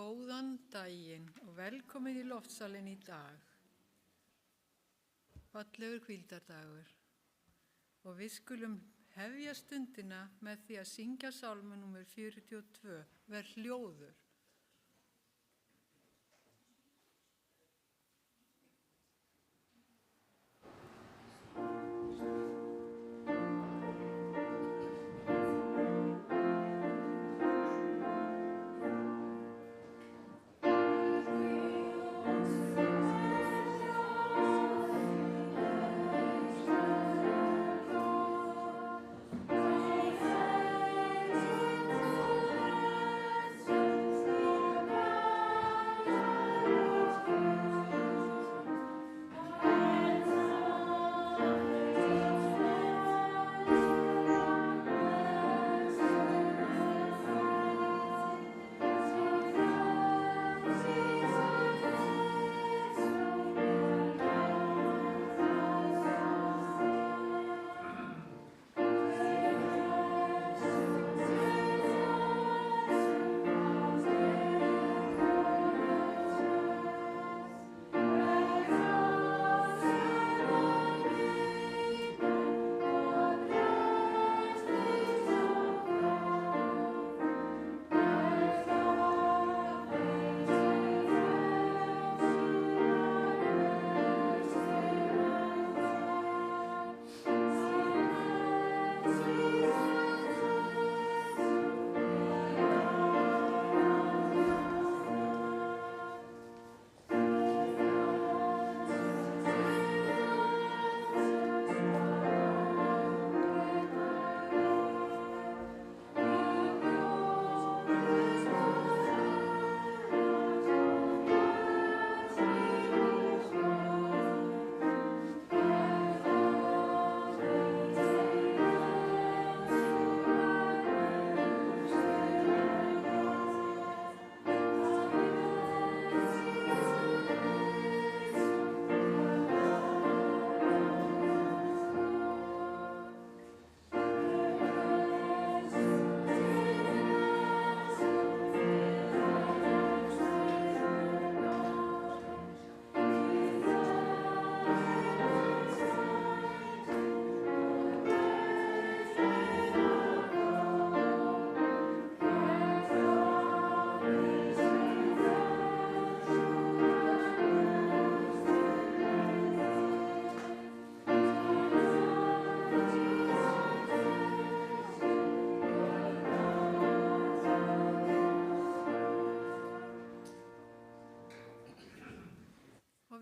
Góðan daginn og velkomin í loftsalinn í dag. Fallegur hvíldardagur og við skulum hefja stundina með því að syngja sálma númer 42, Ver hljóður.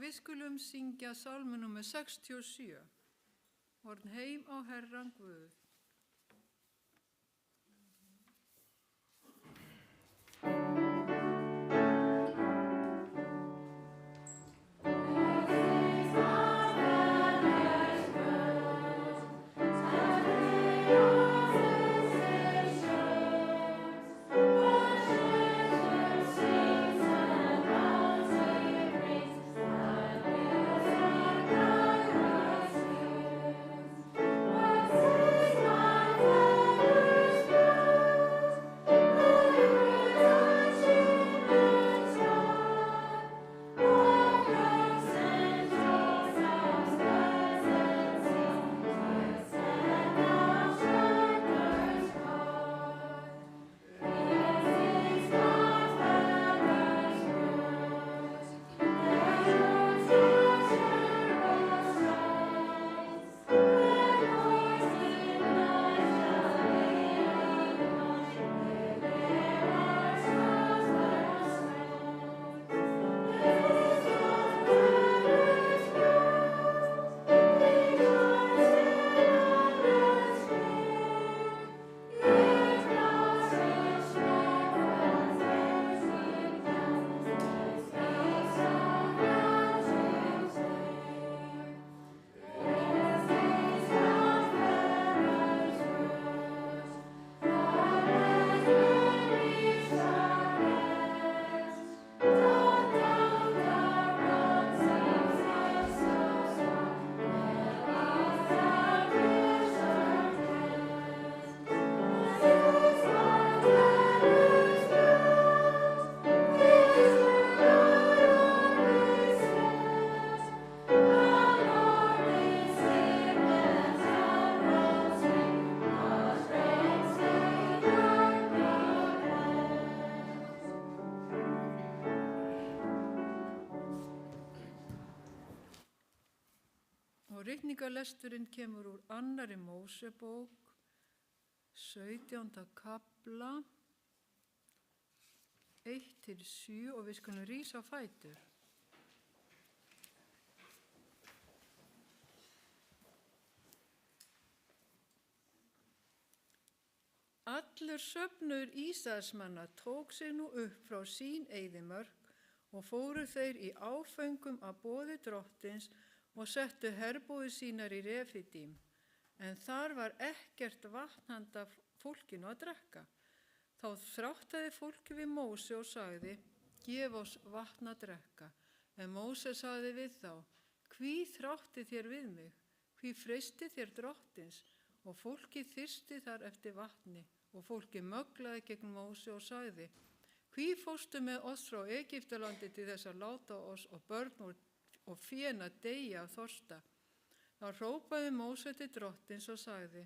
Við skulum syngja sálmu númer 67, Horn heim á Herran Guð. Thank Og ritningarlesturinn kemur úr 2. Mósebók, 17. kafla, 1-7 og við skulum rísa á fætur. Allur söfnuður Ísraelsmanna tók sig nú upp frá sín eyðimörk og fóru þeir í áföngum að boði drottins og settu herbúðir sínar í Refidim, en þar var ekkert vatn handa fólkinu að drekka. Þá þráttaði fólki við Móse og sagði, gef oss vatn að drekka. En Móse sagði við þá, hví þrátti þér við mig, hví freisti þér drottins? Og fólki þyrsti þar eftir vatni, og fólki möglaði gegn Móse og sagði, hví fórstu með oss frá Egyptalandi til þess að láta oss og börn og féna deyja af þorsta? Þá hrópaði Móse til drottins og sagði,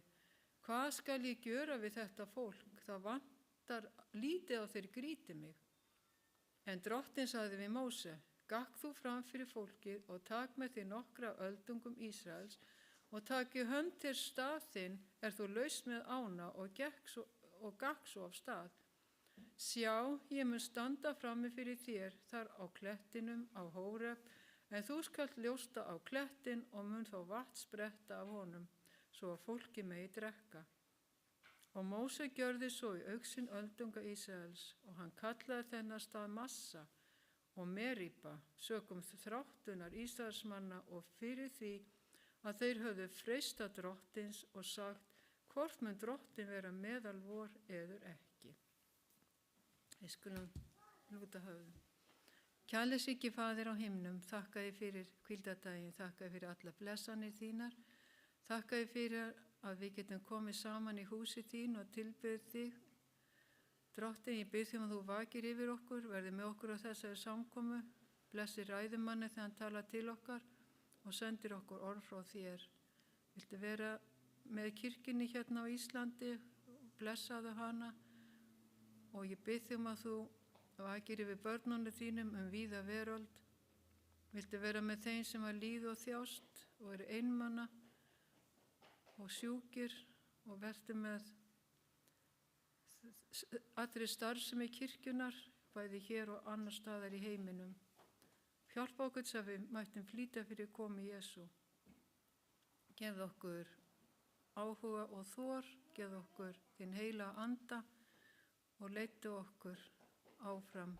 hvað skal ég gjöra við þetta fólk? Það vantar lítið á þeir gríti mig. En drottinn sagði við Móse, gakk þú fram fyrir fólkið og tak með því nokkra öldungum Ísraels og tak í hönd þér staf þinn þú laus með ána og gakk svo af stað. Sjá, ég mun standa frammi fyrir þér þar á klettinum á Hóreb, en þú skalt ljósta á klettin og mun þá vatn spretta af honum, svo að fólki megi drekka. Og Móse gjörði svo í augsýn öldunga Ísraels og hann kallaði þennan stað Massa og Meriba, sökum þráttunar Ísraelsmanna og fyrir því að þeir höfðu freistað drottins og sagt, hvort mun drottin vera meðal vor eður ekki. Við skulum lúta höfðum. Kærleysríki Faðir á himnum, þakka þér fyrir hvíldardaginn, þakka þér fyrir alla blessanir þínar, þakka þér fyrir að við getum komið saman í húsi þín og tilbyð þig. Drottin, ég bið þig að þú vakir yfir okkur, verði með okkur á þessari samkomu, blessi ræðumanni þegar hann talar til okkar og sendir okkur orð frá þér. Viltu vera með kirkjunni hérna á Íslandi, blessaðu hana og ég bið þig að þú vakir yfir börnunum þínum víða veröld. Viltu vera með þeim sem að líða og þjást og eru einmana og sjúkir og vertu með allri starfsemi kirkjunar, bæði hér og annar staðar í heiminum. Hjálpa okkur sem við mættum flýta fyrir komu Jesú. Gefð okkur áhuga og þor, gefð okkur þinn heila anda og leiddu okkur áfram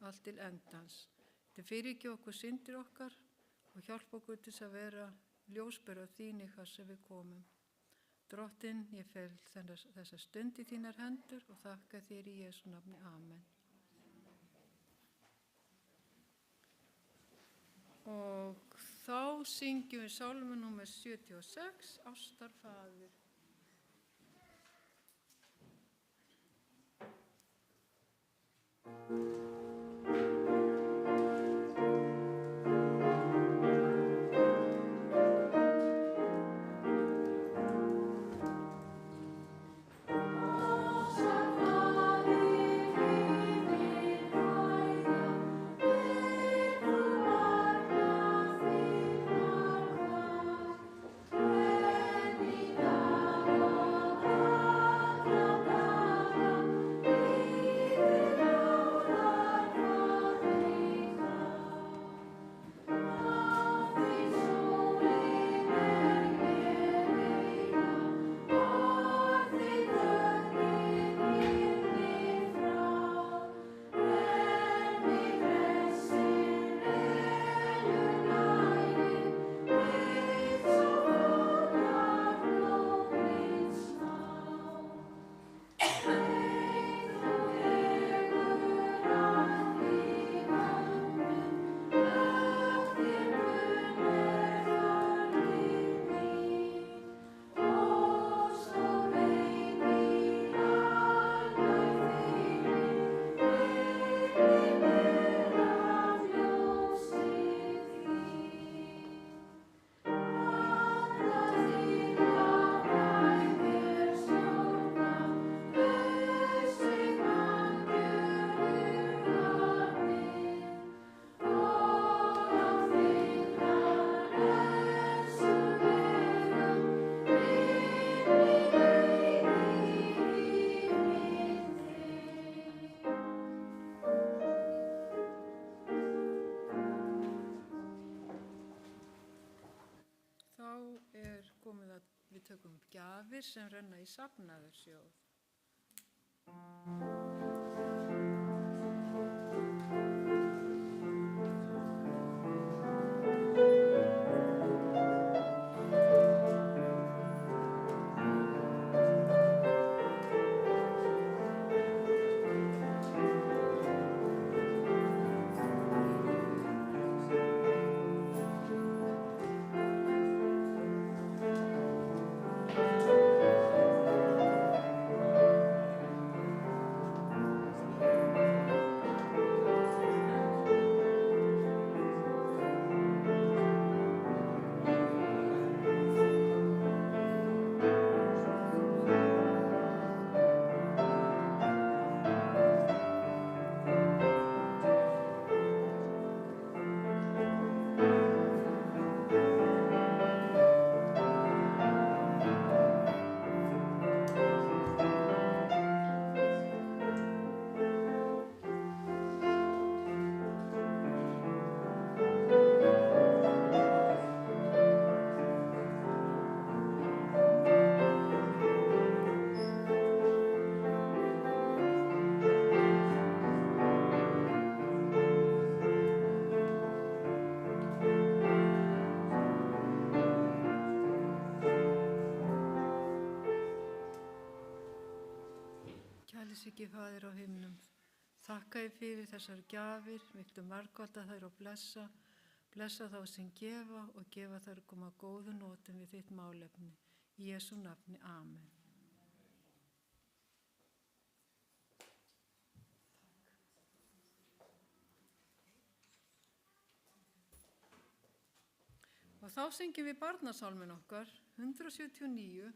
allt til endans. Þetta fyrirgef okkur syndir okkar og hjálpa okkur til að vera ljósbera þín í hvað sem við komum. Drottinn, ég fel þessa stund í þínar hendur og þakka þér í Jesú nafni. Amen. Og þá syngjum við sálmu númer 76, Ástarfaðir. Þá komið að við tökum gjafir sem renna í safnaðarsjóð. Kærleysigi Faðir á himnum, þakka þér fyrir þessar gjafir, viltu margfalda þær og blessa þá sem gefa og gefa þær koma góðu nótum við þitt málefni. Í Jesú nafni, amen. Og þá syngjum við barnasálmin okkar, 179.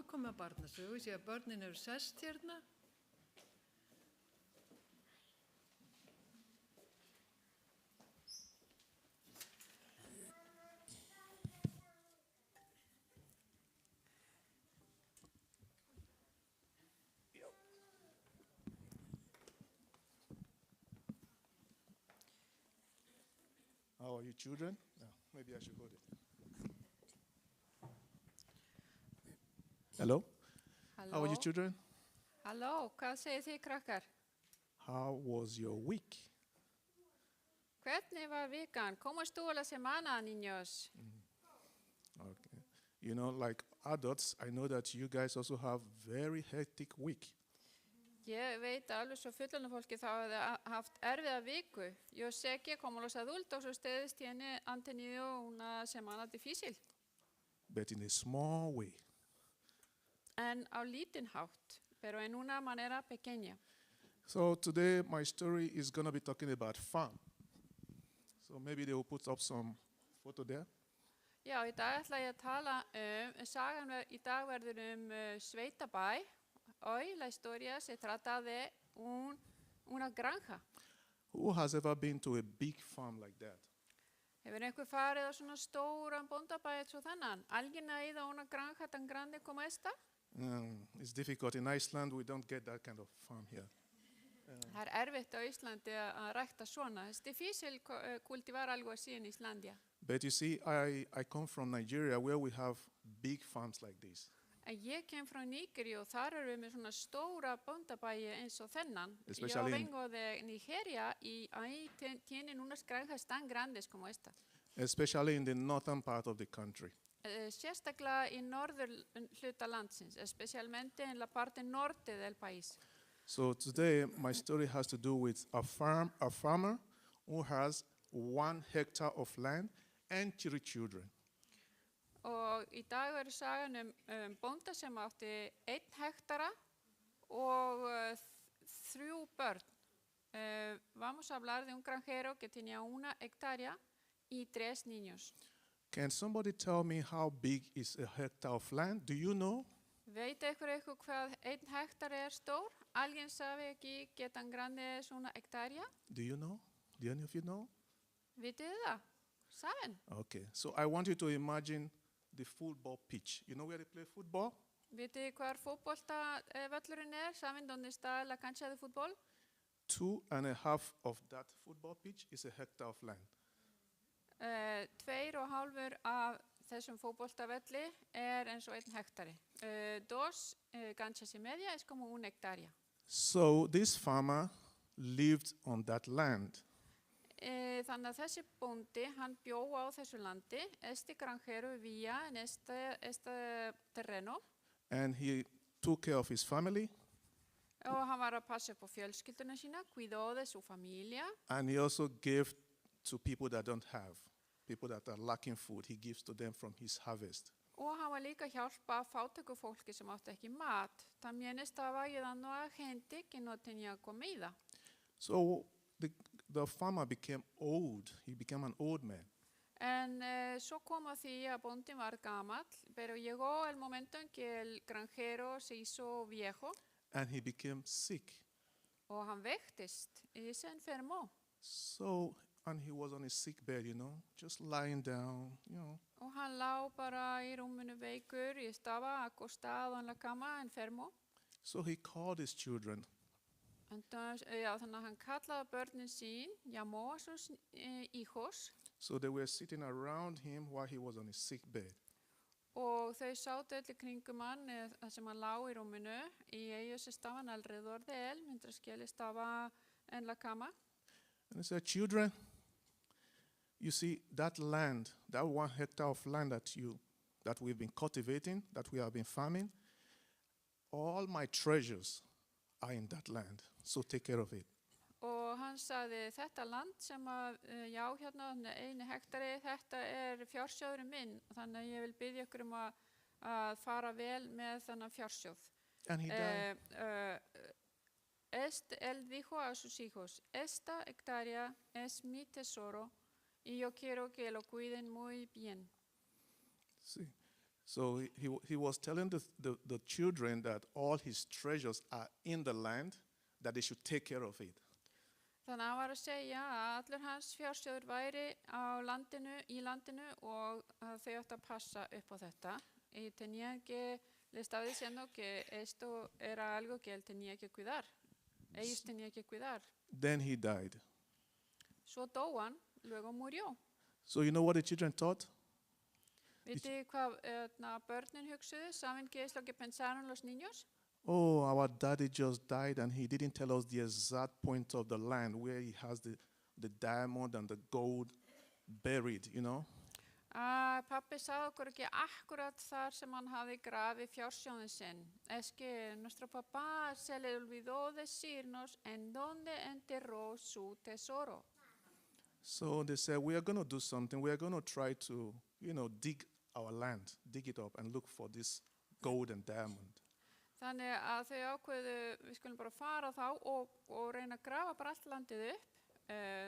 Komið að barnasögu, sé að börnin eru sest hérna. How are you, children? No, maybe I should hold it. Hello? Halló. How are you, children? Halló, hvað segir þið krakkar? How was your week? Hvernig var vikan? ¿Cómo estuvo la semana, niños? Okay. You know, like adults, I know that you guys also have very hectic week. Ég veit alveg svo fullorðna fólki þá hafði haft erfiða viku. Yo sé que como los adultos ustedes han tenido una semana difícil. But in a small way. En á lítinn hátt, pero en una manera pequeña. So today my story is going to be talking about farm. So maybe they will put up some photo there. Já, í dag ætla ég að tala sagan í dag verður sveitabæ. Hoy la historia se trata de una granja. Who has ever been to a big farm like that? Hefur einhver farið á svona stóran bóndabæ eins og þennan? ¿Alguien ha ido a una granja tan grande como esta? It's difficult. In Iceland, we don't get that kind of farm here. Það erfitt á Íslandi að rækta svona. Es difícil cultivar algo así en Islandia. But you see, I come from Nigeria where we have big farms like this. En ég kem frá Nígeríu og þar erum við með svona stóra bóndabæi eins og þennan. Yo Especially in- vengo de Nigeria y ahí tienen unas granjas tan grandes como esta. Especially in the northern part of the country. Sérstaklega í norður hluta landsins, especialmente en la parte norte del país. So today, my story has to do with a farmer who has 1 hectare of land and 3 children. Og í dag verður sagan bónda sem átti 1 hektara og 3 börn. Vamos a hablar de un granjero que tenía 1 hectárea y 3 niños. Can somebody tell me how big is a hectare of land? Do you know? Veit eitthvað hvað 1 hektari stór? ¿Alguien sabe aquí qué tan grande es 1 hectárea? Do you know? Do any of you know? ¿Vitið þið það? ¿Saben? Okay, so I want you to imagine the football pitch. You know where they play football? ¿Vitið þið hvar fótboltavöllurinn ¿Saben dónde está la cancha de fútbol? 2.5 of that football pitch is a hectare of land. 2,5 af þessum fótboltavelli eins og 1 hektari. 2 canchas y media es como 1 hectárea. So this farmer lived on that land. Þannig að þessi bóndi, hann bjó á þessu landi, este granjero vivía en este terreno And he took care of his family, og hann var að passa upp á fjölskylduna sína, cuidó de su familia and he also gave to people that don't have, people that are lacking food. He gives to them from his harvest. og hann var líka að hjálpa fátæku fólki sem átti ekki mat. También estaba ayudando a gente que no tenía comida. So the farmer became old. He became an old man. En svo kom að því að bóndin var gamall, pero llegó el momento en que el granjero se hizo viejo And he became sick. og hann veiktist y se enfermó. So, and he was on his sick bed, just lying down, Og hann lá bara í rúminu veikur y estaba acostado en la cama enfermo. So he called his children. Entonces, þannig að hann kallaði börnin sín, llamó a sus hijos So they were sitting around him while he was on his sick bed. og þau sátu öll í kringum hann þar sem hann lá í rúminu y ellos estaban alrededor de él mientras que él estaba en la cama. And he said, children, you see that land, that 1 hectare of land that we've been cultivating, that we have been farming, all my treasures are in that land. So take care of it. Og hann sagði, þetta land sem að, já, hérna, 1 hektari, þetta fjársjóðurinn minn, þannig að ég vil biðja ykkur að fara vel með þennan fjársjóð. And he died. Él dijo a sus hijos, esta hectárea es mi tesoro y yo quiero que lo cuiden muy bien. See, so he was telling the children that all his treasures are in the land, that they should take care of it. Þannig að hann var að segja að allur hans fjársjóður væri í landinu og að þau átt að passa upp á þetta. Y tenían que, le estaba diciendo que esto era algo que él tenía que cuidar. Ellos tenían que cuidar. Then he died. Svo dó hann, luego murió. So you know what the children thought? Vitið hvað börnin hugsuðu? ¿Saben qué es lo que pensaron los niños? Oh, our daddy just died and he didn't tell us the exact point of the land where he has the diamond and the gold buried, Pappi sagði okkur ekki akkurat þar sem hann hafði grafið fjársjóðinn sinn. Es que nuestro papá se le olvidó decirnos en dónde enterró su tesoro. So they said, we are going to do something. We are going to try to, dig our land, dig it up and look for this gold and diamond. Þannig að þau ákveðu, við skulum bara fara þá og reyna að grafa bara allt landið upp.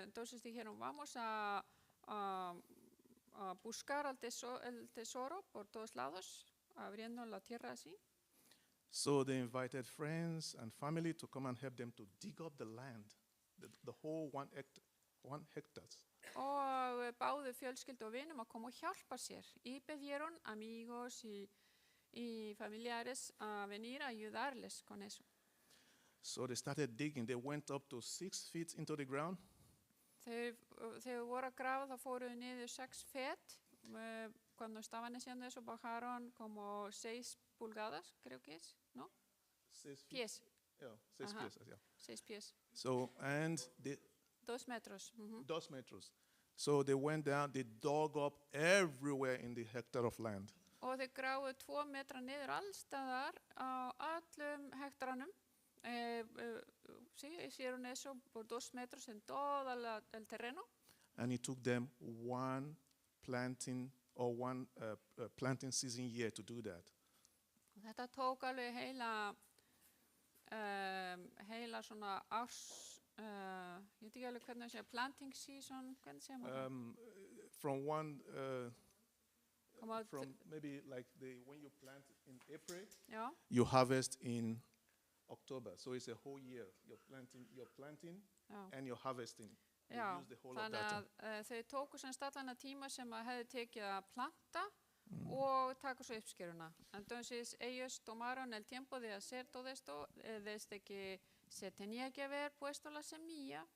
Entonces dijeron, vamos a buscar el tesoro por todos lados, abriendo la tierra así. So they invited friends and family to come and help them to dig up the land, the whole 1 hectare. og báðu fjölskyldu og vinum að koma og hjálpa sér. Y pidieron amigos y familiares a venir a ayudarles con eso. So they started digging. They went up to 6 feet into the ground. Þegar voru að grafa þá fóruðu niður 6 fet. Cuando estaban haciendo eso bajaron como 6 pulgadas, creo que es, ¿no? 6 feet. Pies. Yeah, 6 Ajá. pies. Yeah. 6 pies. So, and they, 2 metros. Ujú. 2 meters. So they went down, they dug up everywhere in the hectare of land. Og þeir gráðu 2 metra niður allstaðar á allum hektaranum. Sí, hicieron eso por 2 metros en todo el terreno. And it took them one planting season year to do that. Og þetta tók alveg heila svona árs, ég veit ekki alveg hvernig það segja, planting season, hvernig segja maður það? From one, Koma from maybe like when you plant in April, Já, you harvest in October. So it's a whole year. You're planting já. and you're harvesting. You Já, use the whole of þannig that. að þau tóku semst allan að tíma sem að hefði tekið að planta og taka svo uppskeruna. Entonces ellos tomaron el tiempo de hacer todo esto desde que se tenía que haber puesto la semilla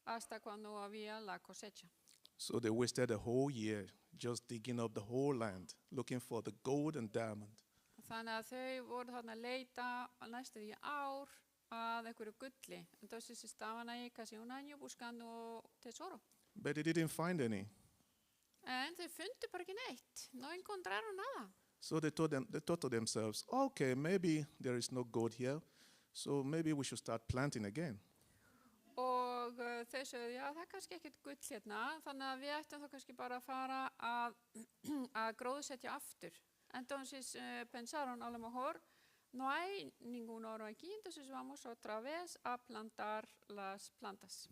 hasta cuando había la cosecha. So they wasted a whole year just digging up the whole land, looking for the gold and diamond. Þannig að þau voru þarna að leita næstu því ár að einhverju gulli. Entonces estaban ahí casi un año buscando tesoro. But they didn't find any. En þau fundu bara ekki neitt. No encontraron nada. So they thought to themselves, okay, maybe there is no gold here, so maybe we should start planting again. Og þau sögðu, já, það er kannski ekkert gull hérna, þannig að við ættum þá kannski bara að fara að gróðsetja aftur. Entonces pensaron, a lo mejor no hay ningún oro aquí, entonces vamos otra vez a plantar las plantas.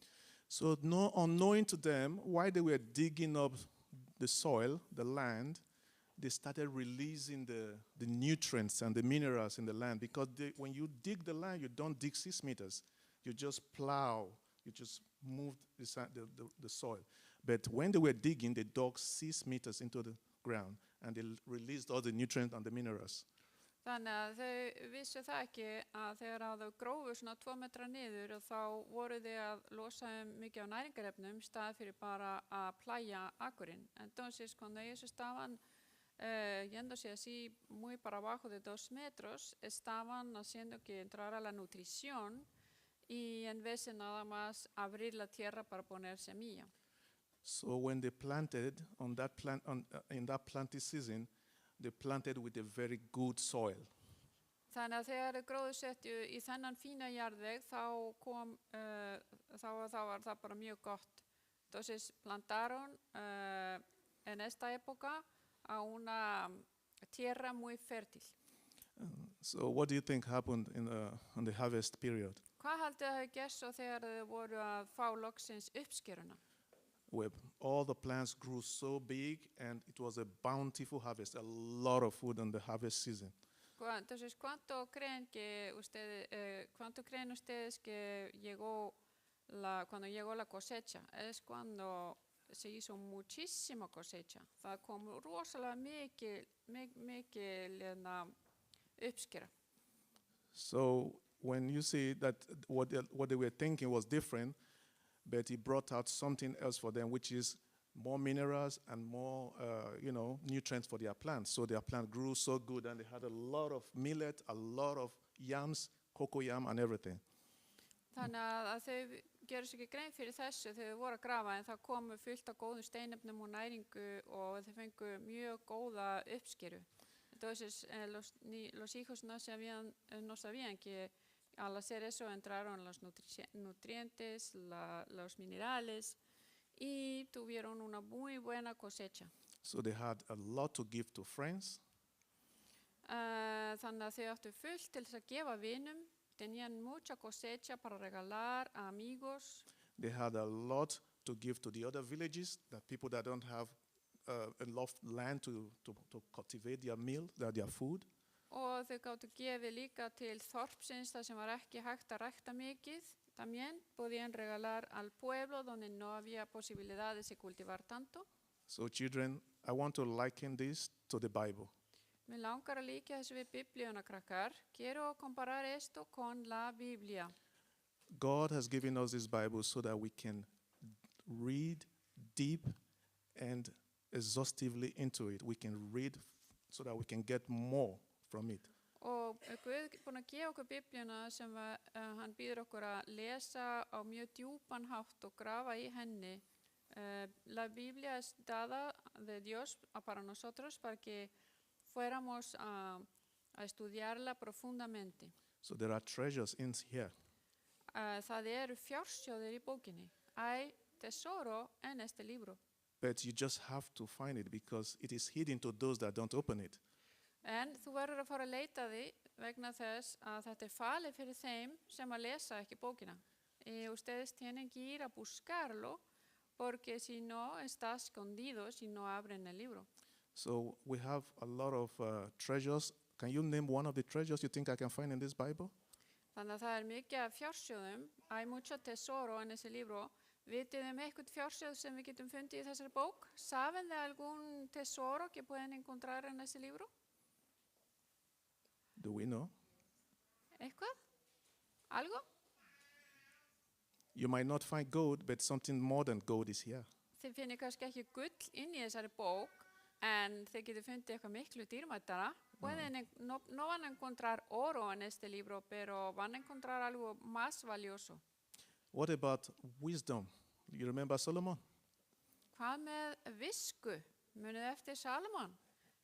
So unknowing to them, while they were digging up the soil, the land, they started releasing the nutrients and the minerals in the land, because when you dig the land, you don't dig 6 meters. You just plow, you just move the soil. But when they were digging, they dug 6 meters into the ground, and they released all the nutrients and the minerals. Þannig að þau vissu það ekki að þegar að þau grófu svona 2 metra niður og þá voru þau að losa mikið á næringarefnum í staði fyrir bara að playa akurinn. Entonces, cuando ellos estaban yéndose así muy para abajo de 2 metros, estaban haciendo que entrara la nutrición y en vez de nada más abrir la tierra para poner semilla. So when they planted in that planting season, they planted with a very good soil. Þannig að þegar þau gróðursettu í þennan fína jarðveg þá var það bara mjög gott. Entonces plantaron en esta época a una tierra muy fértil. So what do you think happened on the harvest period? Hvað haldið að hafa gerst svo þegar þau voru að fá loksins uppskeruna? Where all the plants grew so big and it was a bountiful harvest, a lot of food in the harvest season. Entonces, ¿cuánto creen ustedes que cuando llegó la cosecha? Es cuando se hizo muchísima cosecha. Það kom rosalega mikil uppskera. So when you see that what they were thinking was different, but he brought out something else for them, which is more minerals and more, nutrients for their plants. So their plant grew so good, and they had a lot of millet, a lot of yams, cocoa yam, and everything. Þannig að þau gerðu sér ekki grein fyrir þessu þegar þau voru að grafa, en það komu fullt af góðum steinefnum og næringu og þau fengu mjög góða uppskeru. Entonces, los hijos no sabían que al hacer eso entraron los nutrientes, los minerales y tuvieron una muy buena cosecha. So they had a lot to give to friends. Þannig að þau áttu fullt til þess að gefa vinum, tenían mucha cosecha para regalar a amigos. They had a lot to give to the other villages, the people that don't have enough land to cultivate their meal, their food. Og þau gáttu gefið líka til þorpsins þar sem var ekki hægt að rækta mikið También podían regalar al pueblo donde no había posibilidades de cultivar tanto. So, children, I want to liken this to the Bible. Me langar að líka þessu við Biblíuna, krakkar. Quiero comparar esto con la Biblia. God has given us this Bible so that we can read deep and exhaustively into it. We can read so that we can get more from it. Og Guð er búinn að gefa okkur Biblíuna sem hann býður okkur að lesa á mjög djúpan hátt og grafa í henni. La Biblia es dada de Dios para nosotros para que fuéramos a estudiarla profundamente. So there are treasures in here. Það eru fjársjóðir í bókinni. Hay tesoro en este libro. But you just have to find it because it is hidden to those that don't open it. En þú verður að fara að leita því vegna þess að þetta falið fyrir þeim sem að lesa ekki bókina. Ustedes tienen que ir a buscarlo porque si no está escondido si no abren el libro. So we have a lot of treasures. Can you name one of the treasures you think I can find in this Bible? Þannig að það mikið af fjársjóðum. Hay mucho tesoro en ese libro. Vitið eitthvað fjársjóð sem við getum fundið í þessari bók? ¿Saben de algún tesoro que pueden encontrar en ese libro? Do we know? ¿Eitthvað? ¿Algo? You might not find gold, but something more than gold is here. Þið finnir kannski ekki gull inn í þessari bók, en þið getur fundið eitthvað miklu dýrmættara. No van a encontrar oro en este libro, pero van a encontrar algo más valioso. What about wisdom? You remember Solomon? Hvað með visku? Munið eftir Salomón?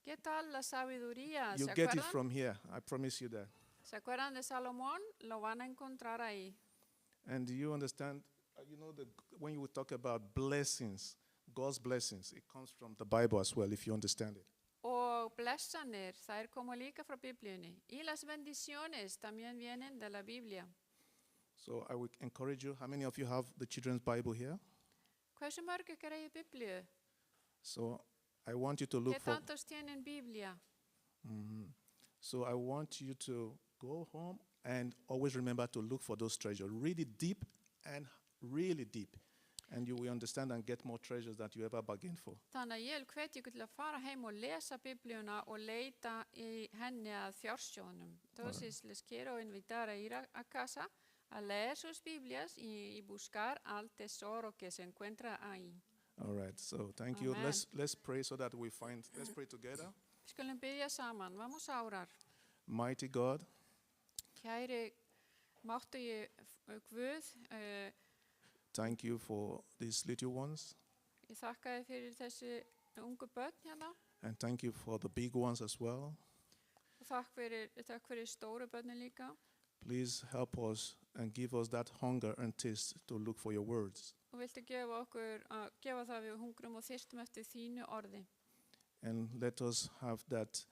¿Qué tal la sabiduría? You get it from here. I promise you that. ¿Se acuerdan de Salomón? Lo van a encontrar ahí. And do you understand? You know, when you talk about blessings, God's blessings, it comes from the Bible as well, if you understand it. Og blessanir, það koma líka frá Biblíunni. Y las bendiciones también vienen de la Biblia. So I would encourage you. How many of you have the children's Bible here? Hversu mörg ykkar eigi Biblíu? So I want you to look ¿Qué for. tantos tienen Biblia? So I want you to go home and always remember to look for those treasures. Read it deep and really deep. And you will understand and get more treasures that you ever bargained for. Þannig að ég hvet ykkur til að fara heim og lesa Biblíuna og leita í henni að fjársjóðnum. Entonces les quiero invitar a ir a casa a leer sus Biblias y buscar al tesoro que se encuentra ahí. All right. So thank you. Amen. Let's pray so that we find. Let's pray together. Við skulum biðja saman. Vamos a orar. Mighty God, Kæri máttugi Guð, thank you for these little ones, ég þakka þér fyrir þessi ungu börn hérna and thank you for the big ones as well. og takk fyrir stóru börnin líka. Please help us and give us that hunger and taste to look for your words. Og viltu gefa það við hungrum og þyrstum eftir þínu orði. And let us have that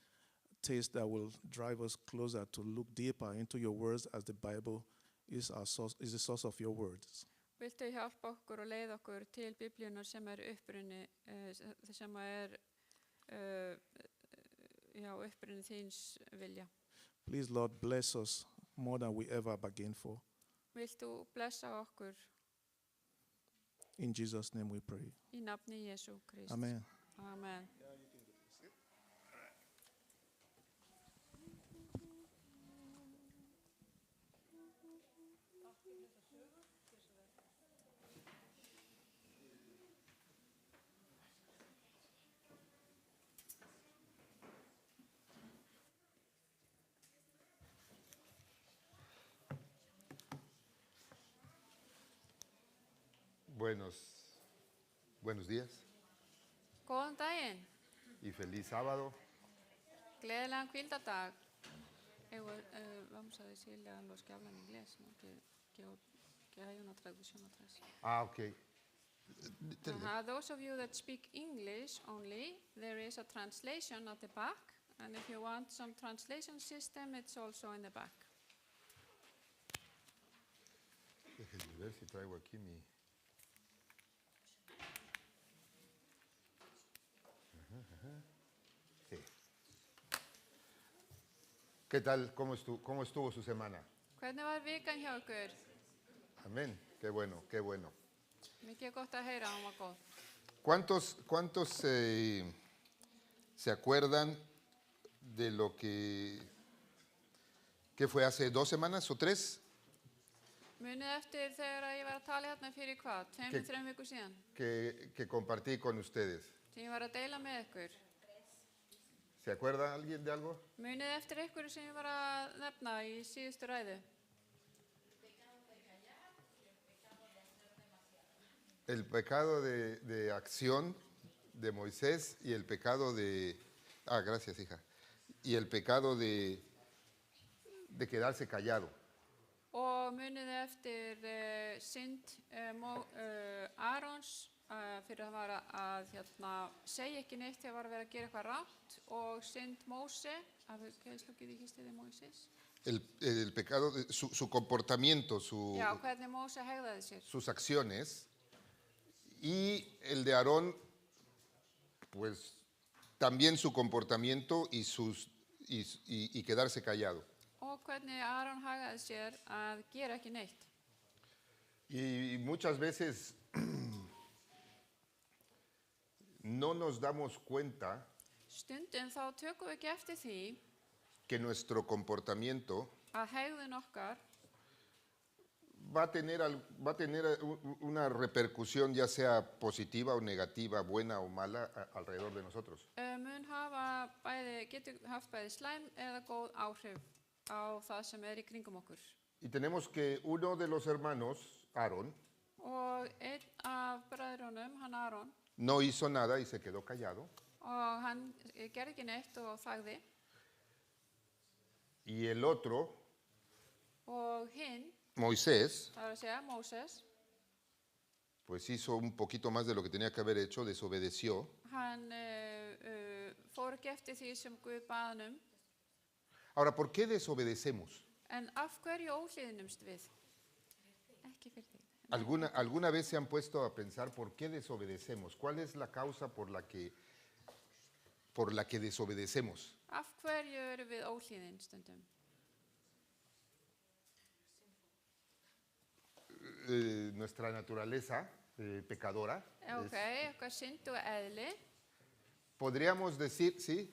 taste that will drive us closer to look deeper into your words, as the Bible is our source, is the source of your words. Viltu hjálpa okkur og leiða okkur til Biblíunar sem upprunni sem upprunni þíns vilja. Please, Lord, bless us more than we ever bargained for. Viltu blessa okkur In Jesus' name we pray. í nafni Jesú Krist. Amen. Amen. Buenos días Góðan daginn. y feliz sábado. Gleðilegan hvíldardag. Vamos a decirle a los que hablan inglés, ¿no? que hay una traducción atrás. Ok. Those of you that speak English only, there is a translation at the back, and if you want some translation system, it's also in the back. Déjenme ver si traigo aquí mi... Sí. ¿Qué tal? ¿Cómo estuvo su semana? Hvernig var vikan hjá ykkur? Amén. Qué bueno, qué bueno. Mikið gott að heyra, hún var góð. ¿Cuántos se acuerdan de lo que fue hace 2 semanas o 3 Munið eftir þegar að ég var að tala hérna fyrir hvað, 2-3 vikur síðan, que compartí con ustedes? sem ég var að deila með ykkur. ¿Se acuerda alguien de algo? Munið eftir ykkur sem ég var að nefna í síðustu ræðu. El pecado de acción de Moisés y el pecado de... Ah, gracias, hija. Y el pecado de quedarse callado. Og munið eftir synd Arons fyrir að vara að segja ekki neitt þegar var að vera að gera eitthvað rátt og synd Móse, ¿qué es lo que dijiste de Moisés? El pecado, su comportamiento, Já, hvernig Móse hegðaði sér. sus acciones, y el de Aarón, pues también su comportamiento y quedarse callado. Og hvernig Aron hagaði sér að gera ekki neitt. Y muchas veces no nos damos cuenta Stundum þá tökum við ekki eftir því que nuestro comportamiento að hegðun okkar va a tener una repercusión, ya sea positiva o negativa, buena o mala, alrededor de nosotros. getur haft bæði slæm eða góð áhrif á það sem í kringum okkur. Y tenemos que uno de los hermanos, Aarón, Og einn af bræðrunum, hann Aron, no hizo nada y se quedó callado. og hann gerði ekki neitt og þagði. Y el otro, Og hinn, Moisés, það er að segja Móses, pues hizo un poquito más de lo que tenía que haber hecho, desobedeció. hann fór ekki eftir því sem Guð bað hann um. Ahora, ¿por qué desobedecemos? En af hverju óhlýðnumst við? Ekki fyrir því. ¿Alguna vez se han puesto a pensar por qué desobedecemos? ¿Cuál es la causa por la que desobedecemos? Af hverju erum við óhlýðin stundum? Nuestra naturaleza pecadora. Ok, eitthvað synd og eðli. Podríamos decir, ¿sí?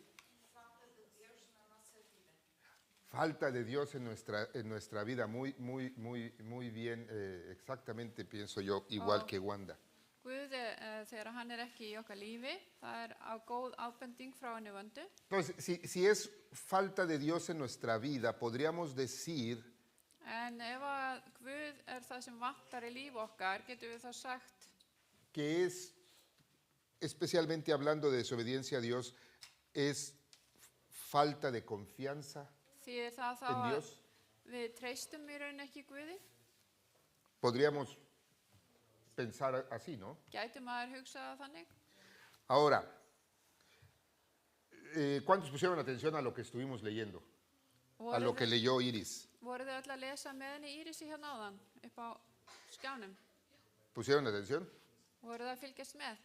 Falta de Dios en nuestra vida, muy bien, exactamente pienso yo, igual que Wanda. Guð, þegar hann ekki í okkar lífi, það á góð ábending frá henni Vöndu. Entonces, si es falta de Dios en nuestra vida, podríamos decir En ef að Guð það sem vantar í líf okkar, getum við þá sagt que es, especialmente hablando de desobediencia a Dios, es falta de confianza því það þá en að Dios. við treystum í raun ekki Guði. Podríamos pensar así, ¿no? Gæti maður hugsað þannig? Ahora, ¿cuántos pusieron atención a lo que estuvimos leyendo? A lo que leyó Iris. Voruð þið öll að lesa með henni Írisi hérna áðan upp á skjánum? ¿Pusieron atención? Voruð þið að fylgjast með?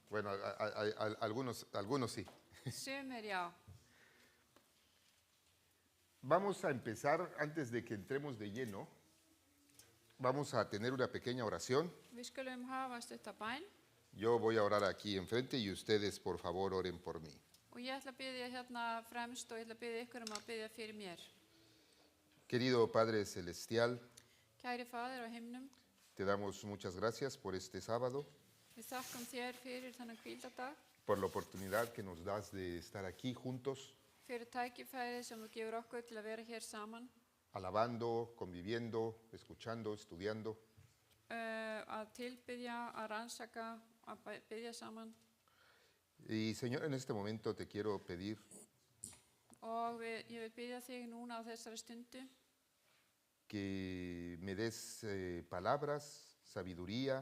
Bueno, algunos sí. Sumir já. Vamos a empezar, antes de que entremos de lleno, vamos a tener una pequeña oración. Við skulum hafa stutta bæn Yo voy a orar aquí enfrente y ustedes, por favor, oren por mí. og ég ætla að biðja hérna fremst og ég ætla að biðja ykkur að biðja fyrir mér. Querido Padre Celestial, Kæri Faðir á himnum, te damos muchas gracias por este sábado, við þakkum þér fyrir þennan hvíldardag, por la oportunidad que nos das de estar aquí juntos, fyrir tækifærið sem þú gefur okkur til að vera hér saman, alabando, conviviendo, escuchando, estudiando. að tilbiðja, að rannsaka, að biðja saman. Y Señor, en este momento te quiero pedir Og ég vil biðja þig núna á þessari stundu que me des palabras, sabiduría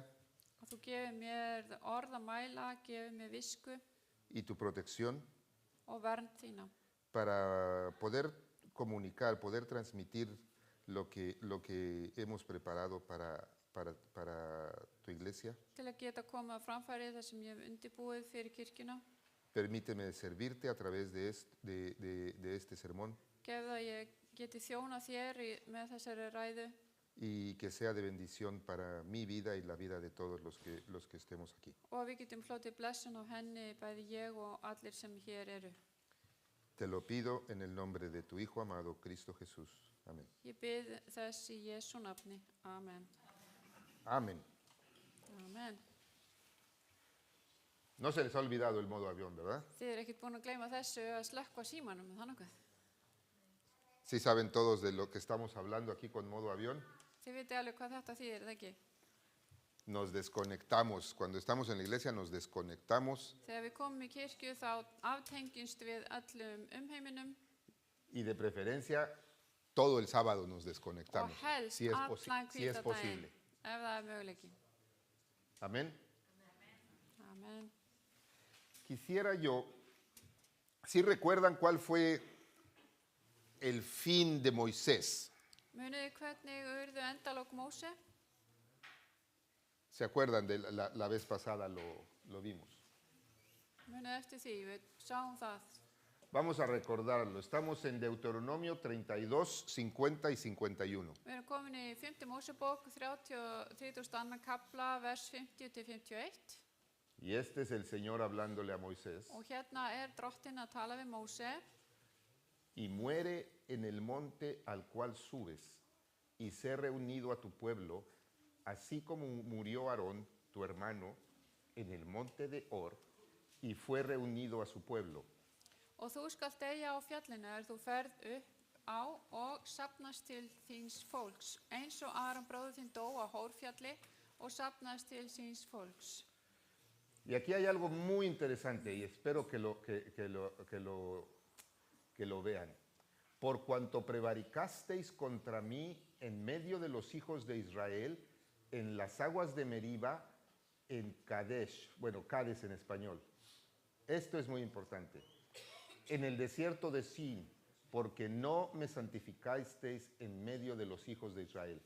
að þú gefur mér orð að mæla, gefur mér visku y tu protección og vernd þína para poder comunicar, poder transmitir lo que hemos preparado para tu iglesia. til að geta komið að framfæri það sem ég hef undirbúið fyrir kirkjuna. Permíteme servirte a través de este sermón Gefðu að ég geti þjónað þér með þessari ræðu y que sea de bendición para mi vida y la vida de todos los que estemos aquí. Og við getum hlotið blessun af henni, bæði ég og allir sem hér eru. Te lo pido en el nombre de tu Hijo amado, Cristo Jesús. Amén. Ég bið þess í Jesú nafni. Amen. Amén. Amen. No se les ha olvidado el modo avión, ¿verdad? Þið eru ekkert búin að gleyma þessu að slökkva símanum, það nokkuð. Sí saben todos de lo que estamos hablando aquí con modo avión. Þið vitið alveg hvað þetta þýðir, það ekki? Nos desconectamos. Cuando estamos en la iglesia nos desconectamos Þegar við komum í kirkju þá aftengjumst við öllum umheiminum y de preferencia todo el sábado nos og desconectamos. helst Si es, allan si es hvítadaginn, posible. ef það er möguleiki. Amén. Amen. Quisiera yo, si recuerdan cuál fue el fin de Moisés. Munið þið hvernig urðu endalok Móse? ¿Se acuerdan? De la vez pasada lo vimos. Munið eftir því, við sáum það. Vamos a recordarlo. Estamos en Deuteronomio 32, 50 y 51. Við erum komin í 5. Mósebók, 32. kapla, vers 50-51. Y este es el Señor hablándole a Moisés. Og hérna er drottin að tala við Móse. Y muere en el monte al cual subes, y sé reunido a tu pueblo, así como murió Aarón, tu hermano, en el monte de Hor, y fue reunido a su pueblo. Og þú skalt deyja á fjallinu þú ferð upp á og safnast til þíns fólks, eins og Aron bróðir þinn dó á Hórfjalli og safnast til síns fólks. Y aquí hay algo muy interesante, y espero que lo vean. Por cuanto prevaricasteis contra mí en medio de los hijos de Israel, en las aguas de Meriba, en Kadesh, bueno, Cades en español. Esto es muy importante. En el desierto de Sin, porque no me santificasteis en medio de los hijos de Israel.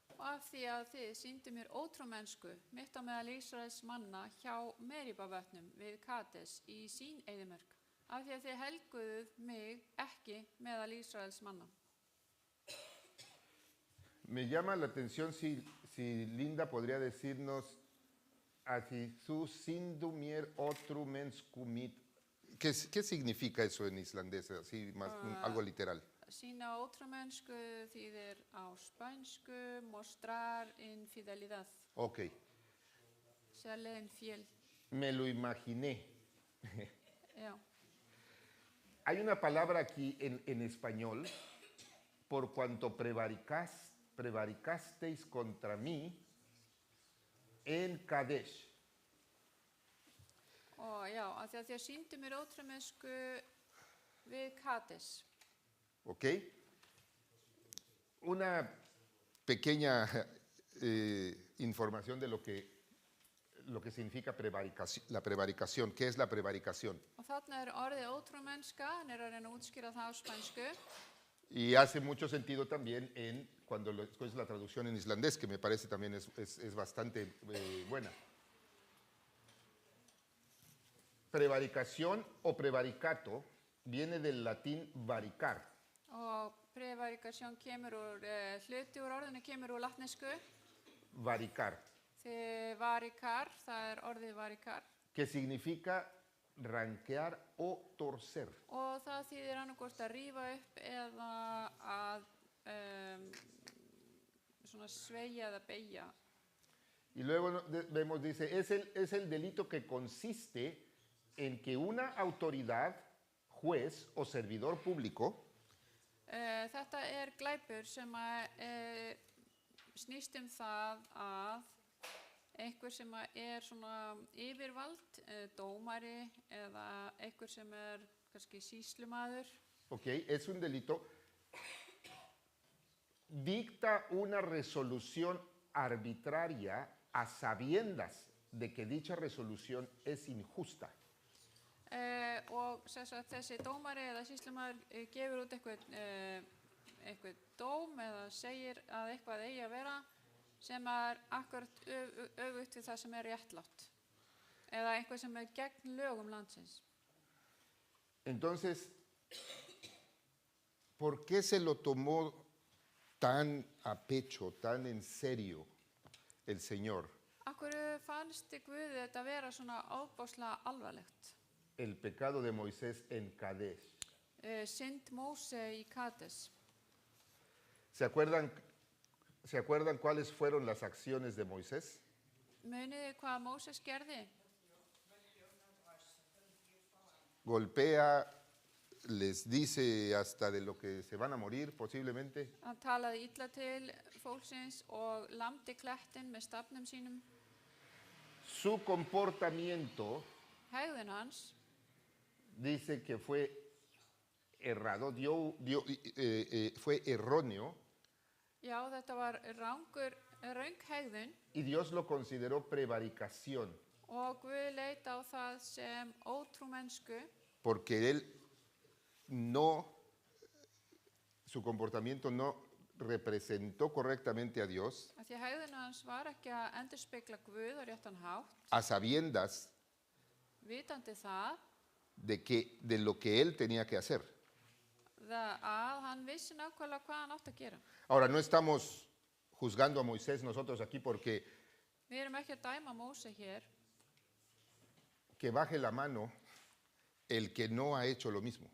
Og af því að þið sýndu mér ótrúmennsku mitt á meðal Ísraels manna hjá Meribavötnum við Kades í sín eyðimörk, af því að þið helguðuð mig ekki meðal Ísraels manna. Me llama la atención si Linda podría decirnos Atithu sindumier otrumenskumit. ¿Qué significa eso en islandés? Así más, algo literal. Sína ótrúmennsku þýðir á spænsku mostrar infidelidad. Ok. Serle infiel. Me lo imaginé. Já. Hay una palabra aquí en español, por cuanto prevaricasteis contra mí en Kadesh. Og já, af því að þið sýndu mér ótrúmennsku við Kades. ¿Ok? Una pequeña información de lo que significa la prevaricación. ¿Qué es la prevaricación? Og þarna er orðið ótrúmennska, hann er að reyna að útskýra það á spænsku. Y hace mucho sentido también cuando escuchas la traducción en islandés, que me parece también es bastante buena. Prevaricación o prevaricato viene del latín varicar. Og prevarikasjón kemur úr, hluti úr orðinu kemur úr latnesku. Varicar. Þið varikar, það er orðið varikar. Que significa ranquear o torcer. Og það þýðir annarkvort að rífa upp eða að svona sveigja eða beygja. Y luego vemos, dice, es el delito que consiste en que una autoridad, juez o servidor público Þetta er glæpur sem snýst það að einhver sem er svona yfirvald, dómari eða einhver sem kannski sýslumaður. Ok, es un delito. Dicta una resolución arbitraria a sabiendas de que dicha resolución es injusta. Og þessi dómari eða sýslumaður gefur út eitthvað dóm eða segir að eitthvað eigi að vera sem akkurat öfugt við það sem réttlátt eða eitthvað sem gegn lögum landsins. Entonces, ¿por qué se lo tomó tan a pecho, tan en serio el Señor Akkur fannst Guði þetta vera svona ofboðslega alvarlegt? el pecado de Moisés en Kadesh? Synd Móse í Kades. ¿Se acuerdan cuáles fueron las acciones de Moisés? Munið þið hvað Móses gerði? Golpea, les dice hasta de lo que se van a morir posiblemente. Hann talaði illa til fólksins og lamdi klettinn með stafnum sínum. Su comportamiento Hegðun hans dice que fue errado, fue erróneo, Já, þetta var röng hegðun y Dios lo consideró prevaricación, og Guð leit á það sem ótrúmennsku porque su comportamiento no representó correctamente a Dios, af því að hegðun hans var ekki að endurspegla Guð á réttan hátt, a sabiendas vitandi það de lo que él tenía que hacer. að hann vissi nákvæmlega hvað hann átti að gera. Ahora, no estamos juzgando a Moisés nosotros aquí porque Við erum ekki að dæma Móse hér, que baje la mano el que no ha hecho lo mismo.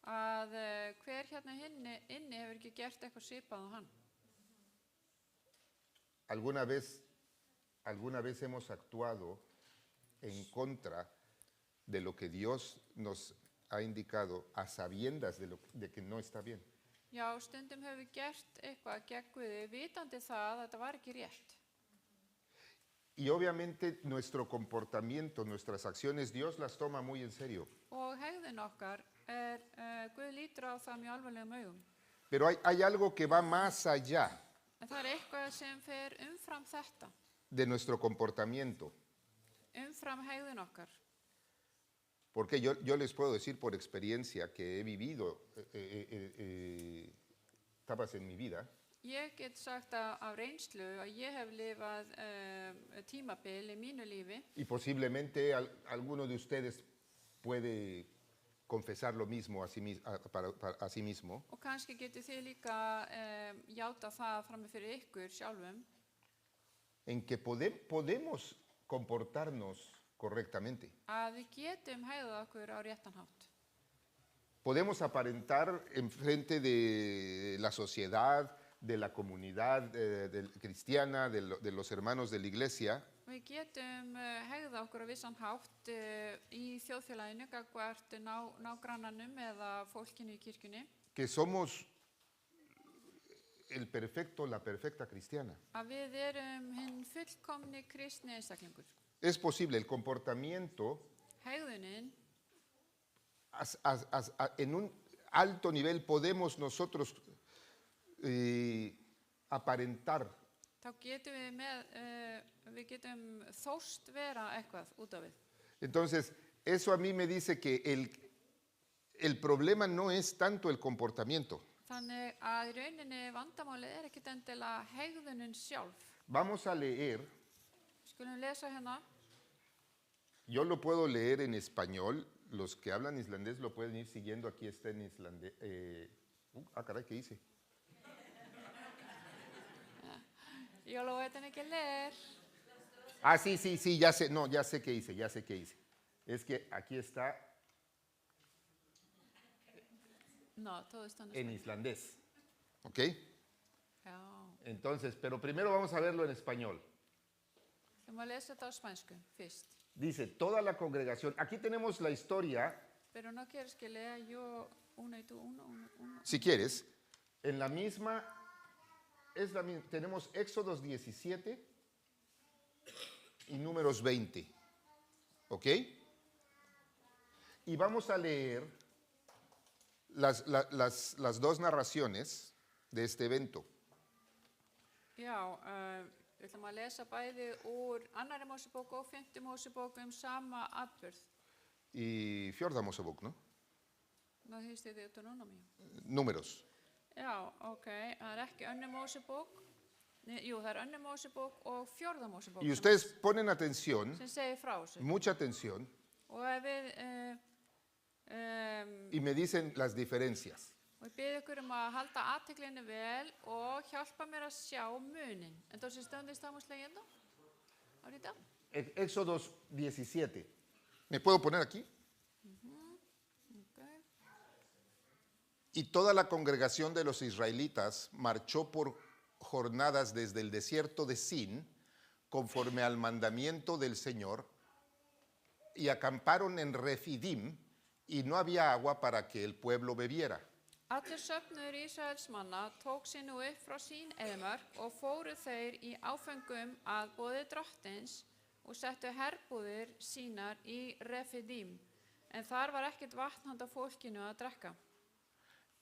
að hver hérna inni hefur ekki gert eitthvað svipað á hann. ¿Alguna vez hemos actuado en contra de lo que Dios nos ha indicado a sabiendas de que no está bien? Já, stundum hefur við gert eitthvað gegn Guði, vitandi það að þetta var ekki rétt. Y obviamente nuestro comportamiento, nuestras acciones, Dios las toma muy en serio. Og hegðun okkar Guð lítur á það mjög alvarlegum augum. Pero hay algo que va más allá En það eitthvað sem fer umfram þetta, de nuestro comportamiento. umfram hegðun okkar. Porque yo les puedo decir por experiencia que he vivido etapas en mi vida Ég get sagt af reynslu að ég hef lifað tímabil í mínu lífi y posiblemente alguno de ustedes puede confesar lo mismo a sí mismo, og kannski getur þið líka játa það frammi fyrir ykkur sjálfum en que podemos comportarnos correctamente. að við getum hegðað okkur á réttan hátt. Podemos aparentar en frente de la sociedad, de la comunidad cristiana, de los hermanos de la iglesia, Við getum hegðað okkur á vissan hátt í þjóðfélaginu gagnvart nágrannanum eða fólkinu í kirkjunni que somos la perfecta cristiana. að við erum hinn fullkomni kristni einstaklingur. Es posible, el comportamiento Hegðunin en un alto nivel podemos nosotros aparentar, þá getum við getum þóst vera eitthvað út af við. entonces eso a mí me dice que el problema no es tanto el comportamiento. Þannig að í rauninni vandamálið ekkert endilega hegðunin sjálf. Vamos a leer, Skulum lesa hérna. yo lo puedo leer en español, los que hablan islandés lo pueden ir siguiendo, aquí está en islandés. Caray, ¿qué hice? Yo lo voy a tener que leer. Sí, ya sé, no, ya sé qué hice. Es que aquí está No, todo está en en español. islandés, ¿ok? Já, Entonces, pero primero vamos a verlo en español. ég má lesa þetta á spænsku fyrst. Dice, toda la congregación, aquí tenemos la historia, Pero no quieres que lea yo uno y tú uno. si quieres, en la misma, tenemos Éxodos 17 y Números 20, ¿ok? Y vamos a leer las dos narraciones de este evento. Já, við ætlum að lesa bæði úr annarri Mósebók og 5. Mósebók sama atburð. Y Fjórða Mósebók, ¿no? Það hýsti þetta núna mér. Números. Já, ok, það ekki önnur Mósebók. Jú, það önnur Mósebók og 4. Mósebók Y ustedes ponen atención, sem segir frá þessu. mucha atención, Og ef við y me dicen las diferencias. Og ég bið ykkur að halda athyglinni vel og hjálpa mér að sjá munin. Entonces, ¿dónde estamos leyendo? Ahorita. Éxodo 17. ¿Me puedo poner aquí? Okay. Y toda la congregación de los israelitas marchó por jornadas desde el desierto de Sin, conforme al mandamiento del Señor, y acamparon en Refidim, y no había agua para que el pueblo bebiera. Allir söfnuður Ísraels manna tók sig nú upp frá sín eyðimörk og fóru þeir í áföngum að boði drottins og settu herbúðir sínar í Refidim, en þar var ekkert vatn handa fólkinu að drekka.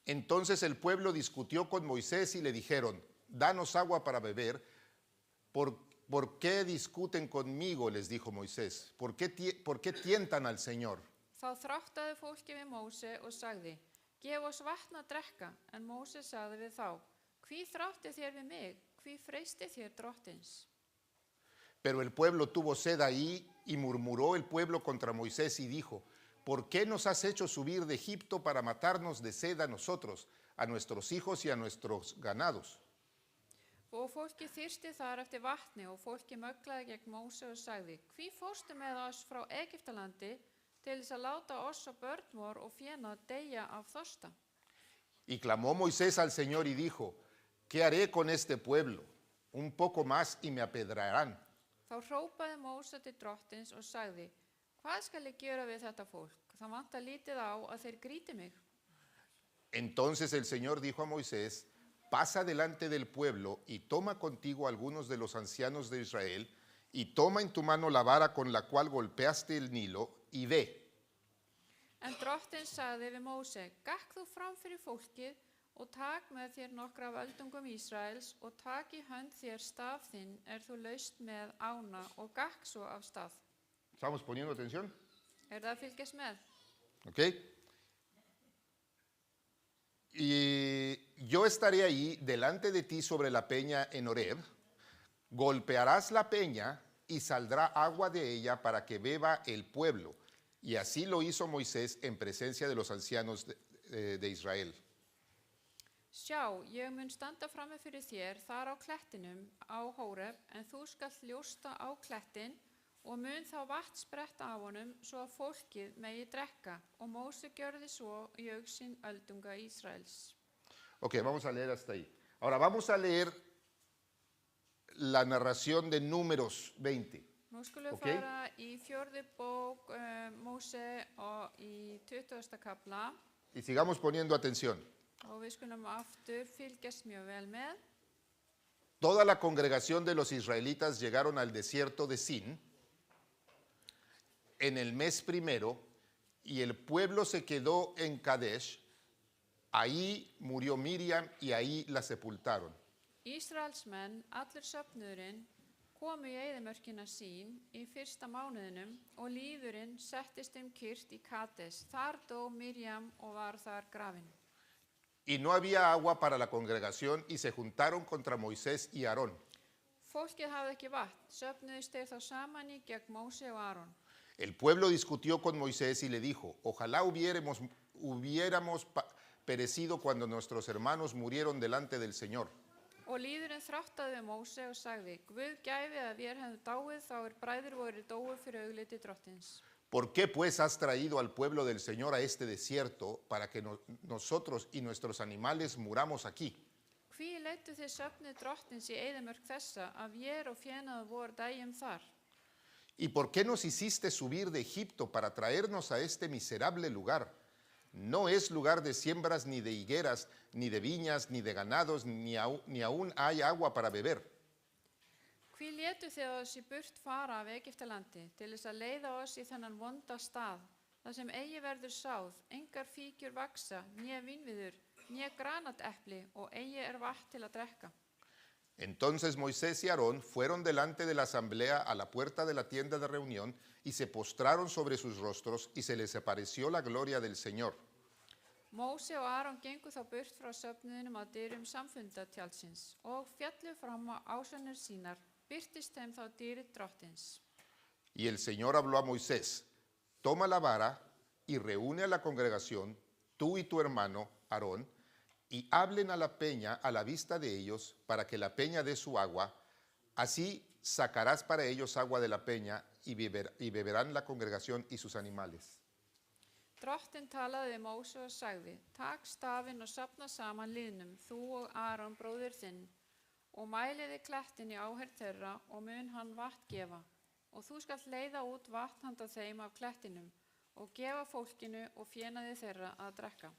Entonces el pueblo discutió con Moisés y le dijeron, danos agua para beber. ¿Por qué discuten conmigo? Les dijo Moisés. ¿Por qué tientan al Señor? Þá þráttaði fólki við Móse og sagði, gef oss vatn að drekka, en Móse sagði við þá, hví þráttið þér við mig, hví freystið þér drottins? Pero el pueblo tuvo sed ahí y murmuró el pueblo contra Moisés y dijo, ¿por qué nos has hecho subir de Egipto para matarnos de sed a nosotros, a nuestros hijos y a nuestros ganados? Og fólki þyrsti þar eftir vatni og fólki möglaði gegn Móse og sagði, hví fórstu með oss frá Egyptalandi til þess að láta oss og börn vor og féna deyja af þorsta? Y clamó Moisés al Señor y dijo, ¿qué haré con este pueblo? Un poco más y me apedrarán. Þá hrópaði Móse til drottins og sagði, hvað skal ég gera við þetta fólk? Það vantar lítið á að þeir gríti mig. Entonces el Señor dijo a Moisés, pasa delante del pueblo y toma contigo algunos de los ancianos de Israel y toma en tu mano la vara con la cual golpeaste el Nilo y ve. En drottin sagði við Móse, gakk þú fram fyrir fólkið og tak með þér nokkra af öldungum Ísraels og tak í hönd þér staf þinn þú laust með ána og gakk svo af stað. ¿Estamos poniendo atención? Það að fylgjast með? ¿Ok? Y yo estaré ahí delante de ti sobre la peña en Horeb, golpearás la peña y saldrá agua de ella para que beba el pueblo. Y así lo hizo Moisés en presencia de los ancianos de Israel. Sjá, ég mun standa frammi fyrir þér þar á klettinum á Hóreb, en þú skalt ljósta á klettin og mun þá vatn spretta af honum svo að fólkið megi drekka, og Móse gjörði svo í augsýn öldunga Ísraels. Ok, vamos a leer hasta ahí. Ahora vamos a leer la narración de Números 20. Nú skulum við Ok. fara í 4. bók Móse og í 20. kafla Y sigamos poniendo atención. og við skulum aftur fylgjast mjög vel með. Toda la congregación de los israelitas llegaron al desierto de Sin en el mes primero, y el pueblo se quedó en Kadesh. Ahí murió Miriam y ahí la sepultaron. Ísraelsmenn, allir söfnuðurinn, komu í eyðimörkina sín í fyrsta mánuðinum og líðurinn settist kyrrt í Kades. Þar dó Miriam og var þar grafin. Y no había agua para la congregación y se juntaron contra Moisés y Aarón. Fólkið hafði ekki vatn, söfnuðust þeir þá saman í gegn Móse og Aron. El pueblo discutió con Moisés y le dijo, ojalá hubiéramos perecido cuando nuestros hermanos murieron delante del Señor. Og líðurinn þráttaði við Móse og sagði, Guð gæfi að vér hefðu dáið þá bræður voru dóu fyrir augliti drottins. ¿Por qué pues has traído al pueblo del Señor a este desierto para que nosotros y nuestros animales muramos aquí? Hví leiddu þið söfnuð drottins í eyðimörk þessa að vér og fénaður voru dægjum þar? ¿Y por qué nos hiciste subir de Egipto para traernos a este miserable lugar? No es lugar de siembras, ni de higueras, ni de viñas, ni de ganados, ni aún hay agua para beber. Hví létu þið oss í burt fara af Egyptalandi til þess að leiða oss í þennan vonda stað, þar sem eigi verður sáð, engar fíkjur vaksa, né vínviður, né granatepli og eigi vatn til að drekka. Entonces Moisés y Aarón fueron delante de la asamblea a la puerta de la tienda de reunión y se postraron sobre sus rostros y se les apareció la gloria del Señor. Móse og Aron gengu þá burt frá söfnuðinum að dyrum samfundatjaldsins og fjallu fram á ásjónir sínar, birtist þeim þá dýrið drottins. Y el Señor habló a Moisés, toma la vara y reúne a la congregación, tú y tu hermano Aarón, y hablen a la peña a la vista de ellos para que la peña dé su agua. Así sacarás para ellos agua de la peña y beberán la congregación y sus animales. Drottinn talaði við Móse og sagði, takk stafinn og safna saman liðnum, þú og Aron bróðir þinn, og mæliði klettin í áherð þeirra og mun hann vatn gefa. Og þú skalt leiða út vatn handa þeim af klettinum og gefa fólkinu og fénaði þeirra að drekka.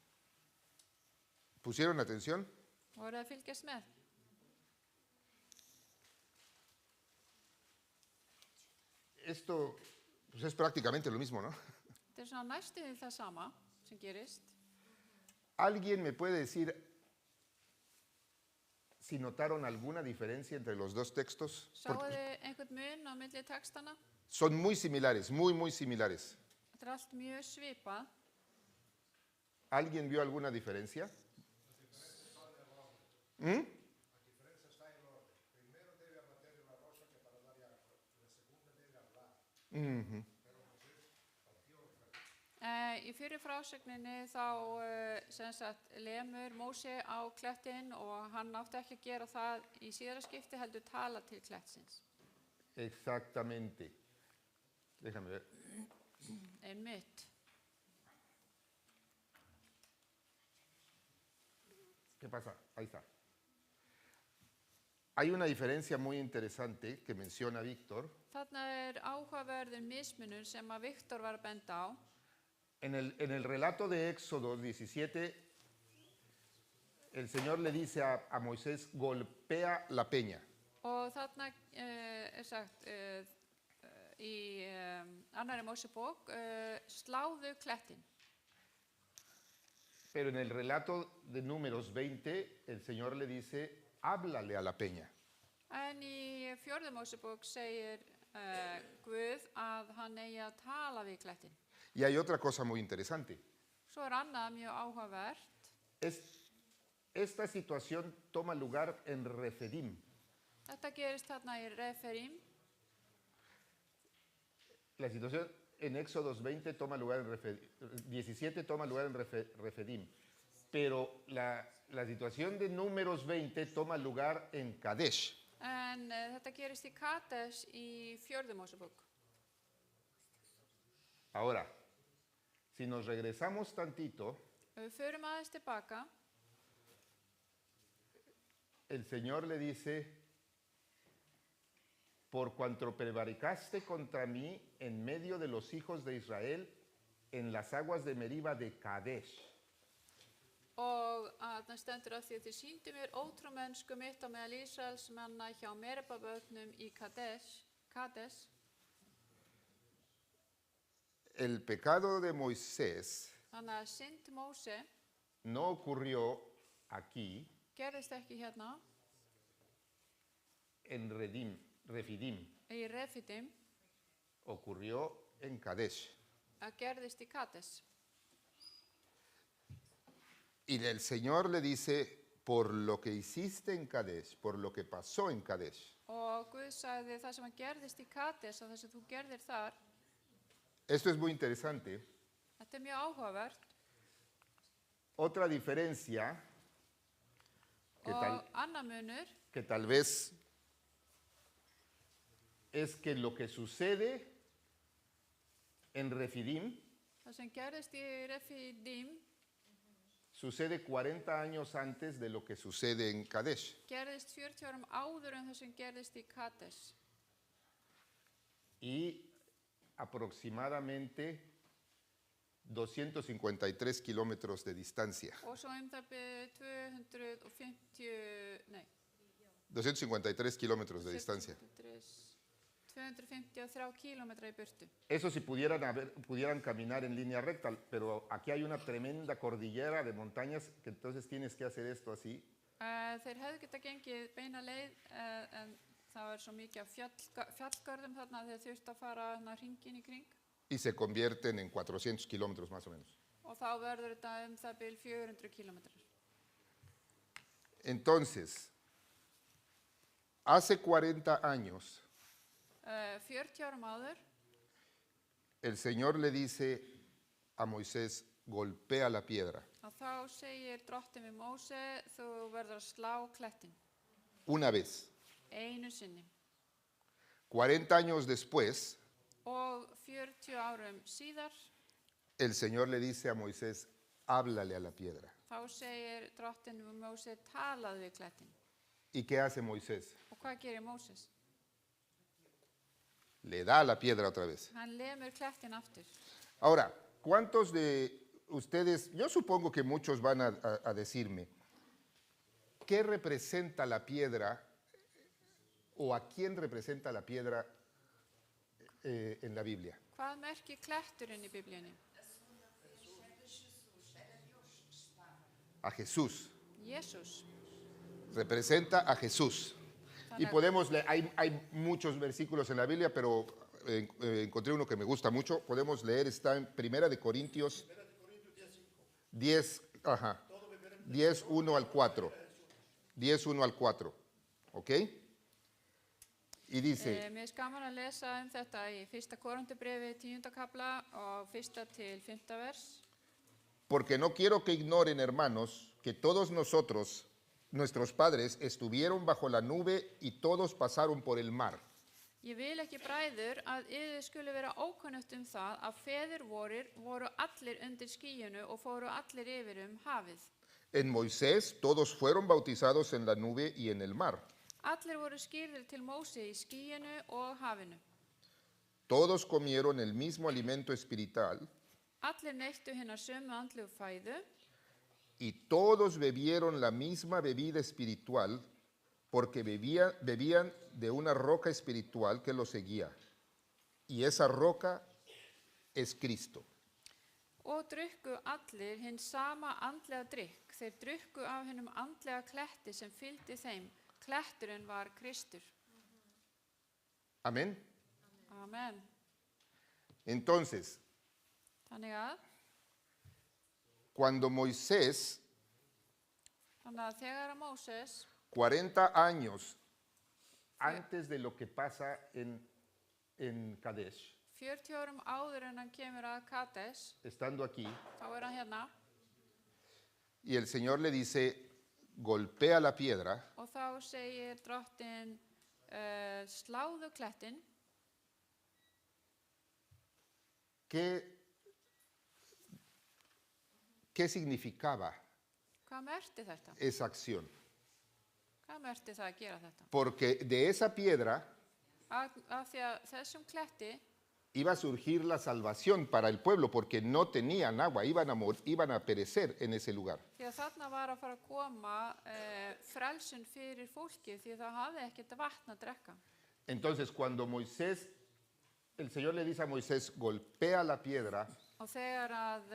¿Pusieron atención? Voruð að fylgjast með? Esto pues, es prácticamente lo mismo, ¿no? Þetta svona næstu því það sama sem gerist. ¿Alguien me puede decir si notaron alguna diferencia entre los dos textos? Sáuðu þið einhvern mun á milli textana? Son muy similares, muy similares. Þetta allt mjög svipað. ¿Alguien vio alguna diferencia? ¿Mm? Ujú. Í fyrir frásögninni þá sem sagt lemur Móse á klettinn og hann átti ekki að gera það í síðara skipti heldur tala til klettsins. Exactamente. Déjame ver. Einmitt. ¿Qué pasa? Ahí está. Hay una diferencia muy interesante que menciona Víctor. Þarna áhugaverður mismunur sem að Viktor var að benda á. En el relato de Éxodo 17, el Señor le dice a Moisés, golpea la peña. Og þarna sagt í annarri Mósebók sláðu klettin. Pero en el relato de Números 20, el Señor le dice, háblale a la peña. En í fjórðu Mósebók segir Guð að hann eigi að tala við klettin. Y hay otra cosa muy interesante. Svo annað mjög áhugavert. Esta situación toma lugar en Refidim. Þetta gerist þarna í Refidim. La situación en Éxodo 20 toma lugar en Refidim, 17 toma lugar en Refidim. Pero la situación de Números 20 toma lugar en Kadesh. En þetta gerist í Kadesh í fjórðu Mósebók. Ahora, si nos regresamos tantito, Ef við förum aðeins tilbaka, el Señor le dice, por cuanto prevaricaste contra mí en medio de los hijos de Israel, en las aguas de Meriba de Kadesh. og að það stendur að því að þið sýndu mér ótrúmennsku mitt á meðal Ísraelsmanna hjá Meribaböknum í Kadesh. El pecado de Moisés Þannig að synd Móse no ocurrió aquí gerðist ekki hérna en Refidim, í Refidim, ocurrió en Kadesh. að gerðist í Kadesh. Y el Señor le dice, por lo que hiciste en Kadesh, por lo que pasó en Kadesh. Og Guð sagði það sem að gerðist í Kadesh og það sem þú gerðir þar, Esto es muy interesante. þetta mjög áhugavert. Otra diferencia Og annar munur que tal vez es que lo que sucede en Refidim það sem gerðist í Refidim sucede 40 años antes de lo que sucede en Kadesh. gerðist 40 árum áður en það sem gerðist í Kadesh. Y aproximadamente 253 kilómetros de distancia. Og svo það byrði 253 kilómetros de distancia. 253 kílómetra í burtu. Eso si pudieran caminar en línea recta, pero aquí hay una tremenda cordillera de montañas que entonces tienes que hacer esto así. Þeir hefðu geta gengið beina leið en það svo mikið af fjallgörðum þarna þeir þurftu að fara hringinn í kring. Y se convierten en 400 kilómetros más o menos. Og þá verður þetta það bil 400 kílómetrar. Entonces, hace 40 años, 40 árum áður, el Señor le dice a Moisés, golpea la piedra. Og þá segir drottin við Móse, þú verður að slá klettin Una vez. einu sinni. 40 años después, Og 40 árum síðar, el Señor le dice a Moisés, háblale a la piedra. þá segir drottin við Móse, talaðu við klettin. ¿Y qué hace Moisés? Og hvað gerir Móses? Le da a la piedra otra vez. Hann lemur klettin aftur. Ahora, ¿cuántos de ustedes, yo supongo que muchos van a decirme, ¿qué representa la piedra o a quién representa la piedra en la Biblia? Hvað merkir kletturinn í Biblíunni? A Jesús. Jesús. Representa a Jesús. Y podemos leer, hay muchos versículos en la Biblia, pero encontré uno que me gusta mucho. Podemos leer, está en 1 de Corintios 10, 10, 1 al 4. 10, 1 al 4. ¿Ok? Y dice, Mér gaman að lesa þetta í 1. Korinthubrefi 10. kapla og 1. til 5. vers. porque no quiero que ignoren, hermanos, que todos nosotros, nuestros padres, estuvieron bajo la nube y todos pasaron por el mar. Ég vil ekki bræður að yður skuli vera ókunnugt það að feður voru allir undir skýjunu og fóru allir yfir hafið. En Moisés todos fueron bautizados en la nube y en el mar. Allir voru skýrðir til Móse í skýjunu og hafinu. Todos comieron el mismo alimento espiritual Allir neittu hinnar sömu andlegu fæðu y todos bebieron la misma bebida espiritual porque bebían de una roca espiritual que los seguía. Y esa roca es Cristo. og drukku allir hinn sama andlega drykk. Þeir drukku af hinnum andlega kletti sem fylgdi þeim. Kletturinn var Kristur. Amén. Amen. Entonces, Þannig að cuando Moisés, þegar að Móses 40 años antes de lo que pasa en Kadesh, 40 árum áður en hann kemur að Kades, estando aquí, þá hann hérna y el Señor le dice, golpea la piedra, og þá segir drottin sláðu klettin. ¿qué significaba Hvað merkti þetta? esa acción? Hvað merkti það að gera þetta? Porque de esa piedra Af því að þessum kletti iba a surgir la salvación para el pueblo, porque no tenían agua, iban a perecer en ese lugar. því að þarna var að fara að koma frelsun fyrir fólki því að það hafði ekkert vatn að drekka. Entonces, cuando el Señor le dice a Moisés, golpea la piedra Og þegar að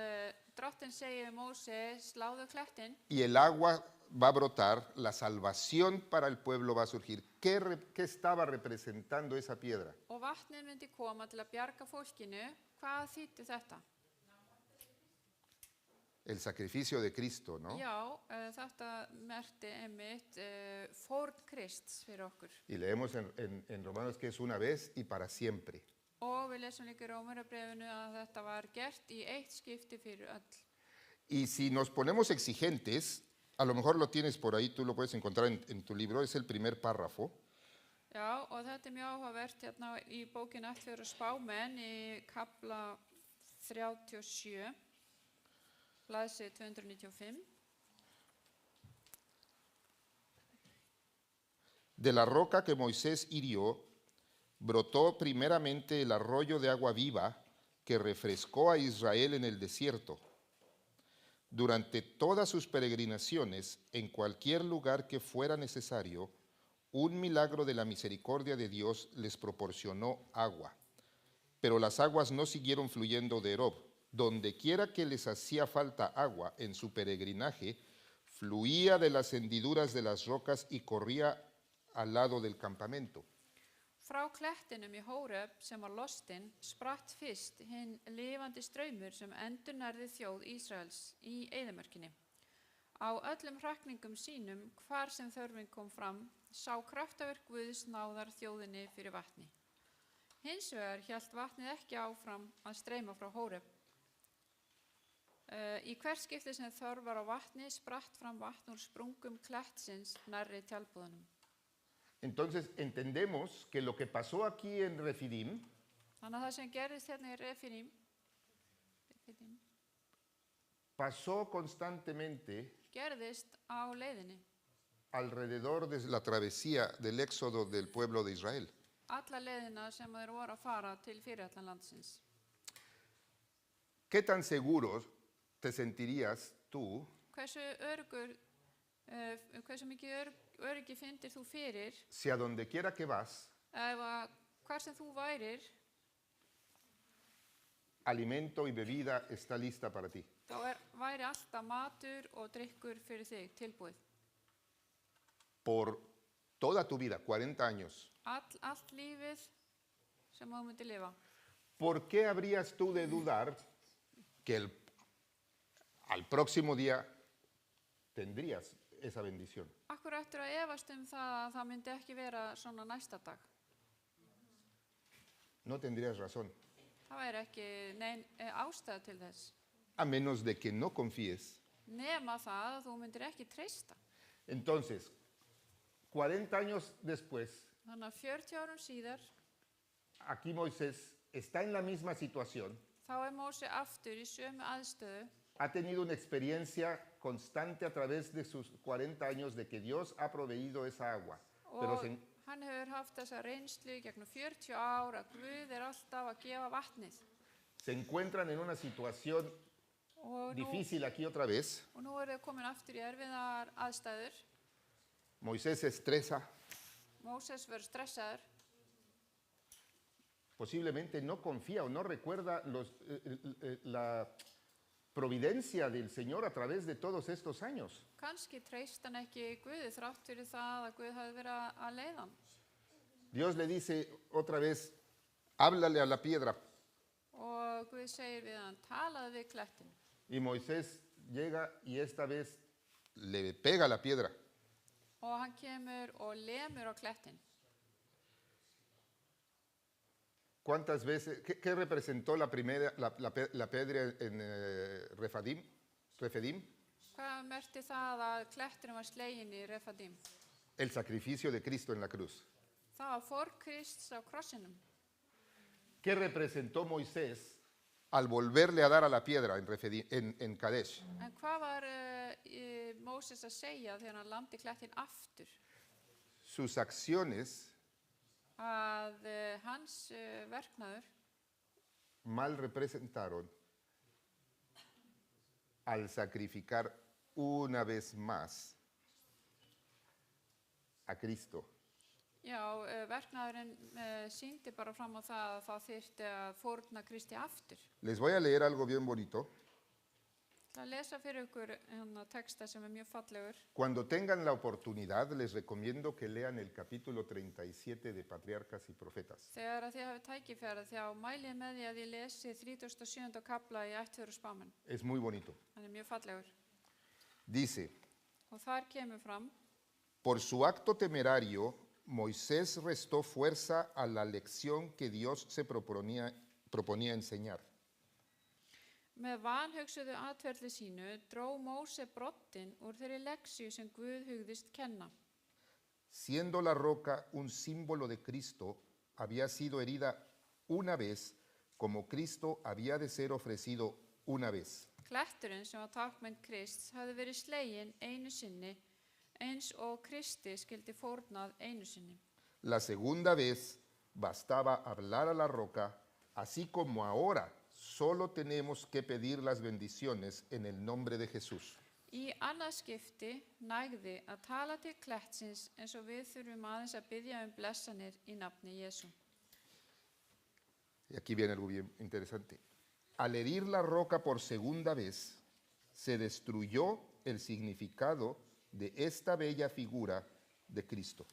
drottin segir við Móse sláðu klettin y el agua va a brotar, la salvación para el pueblo va a surgir. ¿Qué estaba representando esa piedra? og vatnið myndi koma til að bjarga fólkinu, hvað þýddi þetta? El sacrificio de Cristo, ¿no? Já, þetta merkti einmitt fórn Krists fyrir okkur. Y leemos en Romanos que es una vez y para siempre. Og við lesum líka í Rómarbréfinu að þetta var gert í eitt skipti fyrir öll. Y si nos ponemos exigentes, a lo mejor lo tienes por ahí, tú lo puedes encontrar en tu libro, es el primer párrafo. Já, og þetta mjög áhugavert hérna í bókin Ættfeður og spámenn í kafla 37, blaðsíðu 295. De la roca que Moisés hirió, brotó primeramente el arroyo de agua viva que refrescó a Israel en el desierto. Durante todas sus peregrinaciones, en cualquier lugar que fuera necesario, un milagro de la misericordia de Dios les proporcionó agua. Pero las aguas no siguieron fluyendo de Herob. Donde quiera que les hacía falta agua en su peregrinaje, fluía de las hendiduras de las rocas y corría al lado del campamento. Frá klettinum í Hóreb sem var lostinn spratt fyrst hinn lifandi straumur sem endurnærði þjóð Ísraels í eyðimörkinni. Á öllum hrakningum sínum, hvar sem þörfin kom fram, sá kraftaverk Guðs náðar þjóðinni fyrir vatni. Hins vegar hélt vatnið ekki áfram að streyma frá Hóreb. Í hvert skipti sem þörf var á vatni spratt fram vatn úr sprungum klettsins nærri tjaldbúðunum. Entonces entendemos que lo que pasó aquí en Refidim Þannig að það sem gerðist hérna í Refidim pasó constantemente gerðist á leiðinni. alrededor de la travesía del éxodo del pueblo de Israel. Alla leiðina sem þeir voru að fara til fyrirallanlandsins. ¿Qué tan seguro te sentirías tú Hversu mikið öryggi fyndir þú fyrir si a donde quiera que vas, ef að hvar sem þú værir, alimento y bebida está lista para ti? þá væri alltaf matur og drykkur fyrir þig tilbúið. Por toda tu vida, 40 años. Allt lífið sem þú myndir lifa. ¿Por qué habrías tú de dudar que al próximo día tendrías esa bendición? Akkur eftir að efast það að það myndi ekki vera svona næsta dag. No tendrías razón, Það væri ekki nein ástæða til þess. a menos de que no confíes. Nema það að þú myndir ekki treysta. Entonces, 40 años después, Þannig að 40 árum síðar, aquí Moisés está en la misma situación, þá Móse aftur í sömu aðstöðu. ha tenido una experiencia constante a través de sus 40 años de que Dios ha proveído esa agua. Pero Og hann hefur haft þessa reynslu gegnum 40 ár að Guð alltaf að gefa vatnið. se encuentran en una situación Og nú, difícil aquí otra vez. og nú þeir komin aftur í erfiðar aðstæður. Moisés se estresa, Móses verður stressaður. posiblemente no confía o no recuerda la providencia del Señor a través de todos estos años. Kannski treyst hann ekki Guði þrátt fyrir það að Guð hafi verið að leiða hann. Dios le dice otra vez, háblale a la piedra. Og Guð segir við hann, talaðu við klettin. Y Moisés llega y esta vez le pega a la piedra. Og hann kemur og lemur á klettin. ¿Cuántas veces? ¿Qué representó la piedra en Refidim? Hvað merkti það að kletturinn var sleginn í Refidim? El sacrificio de Cristo en la cruz. Það var fór Krists á krossinum. ¿Qué representó Moisés al volverle a dar a la piedra en Kadesh? En hvað var Móses að segja þegar hann lamdi klettin aftur? Sus acciones Að hans verknaður mal representaron al sacrificar una vez más a Cristo. Já, verknaðurinn sýndi bara fram á það að það þyrfti að fórna Kristi aftur. Les voy a leer algo bien bonito. Það lesa fyrir ykkur texta sem mjög fallegur. Cuando tengan la oportunidad, les recomiendo que lean el capítulo 37 de Patriarcas y Profetas. Þegar að þið hafið tækifæri þá mælið með því að þið lesi 37. kafla í Ættföður og spámenn. Es muy bonito. Hann mjög fallegur. Dice, Og þar kemur fram: por su acto temerario, Moisés restó fuerza a la lección que Dios se proponía enseñar. Með vanhugsuðu atferli sínu dró Móse broddinn úr þeirri leksju sem Guð hugðist kenna. Siendo la roca un símbolo de Cristo, había sido herida una vez, como Cristo había de ser ofrecido una vez. Kletturinn sem var táknmynd Krists hafði verið sleginn einu sinni, eins og Kristi skyldi fórnað einu sinni. La segunda vez bastaba hablar a la roca, así como ahora solo tenemos que pedir las bendiciones en el nombre de Jesús. Í annað skipti nægði að tala til klettsins eins og við þurfum aðeins að biðja blessanir í nafni Jesú. Y aquí viene algo bien interesante. Al herir la roca por segunda vez, se destruyó el significado de esta bella figura de Cristo.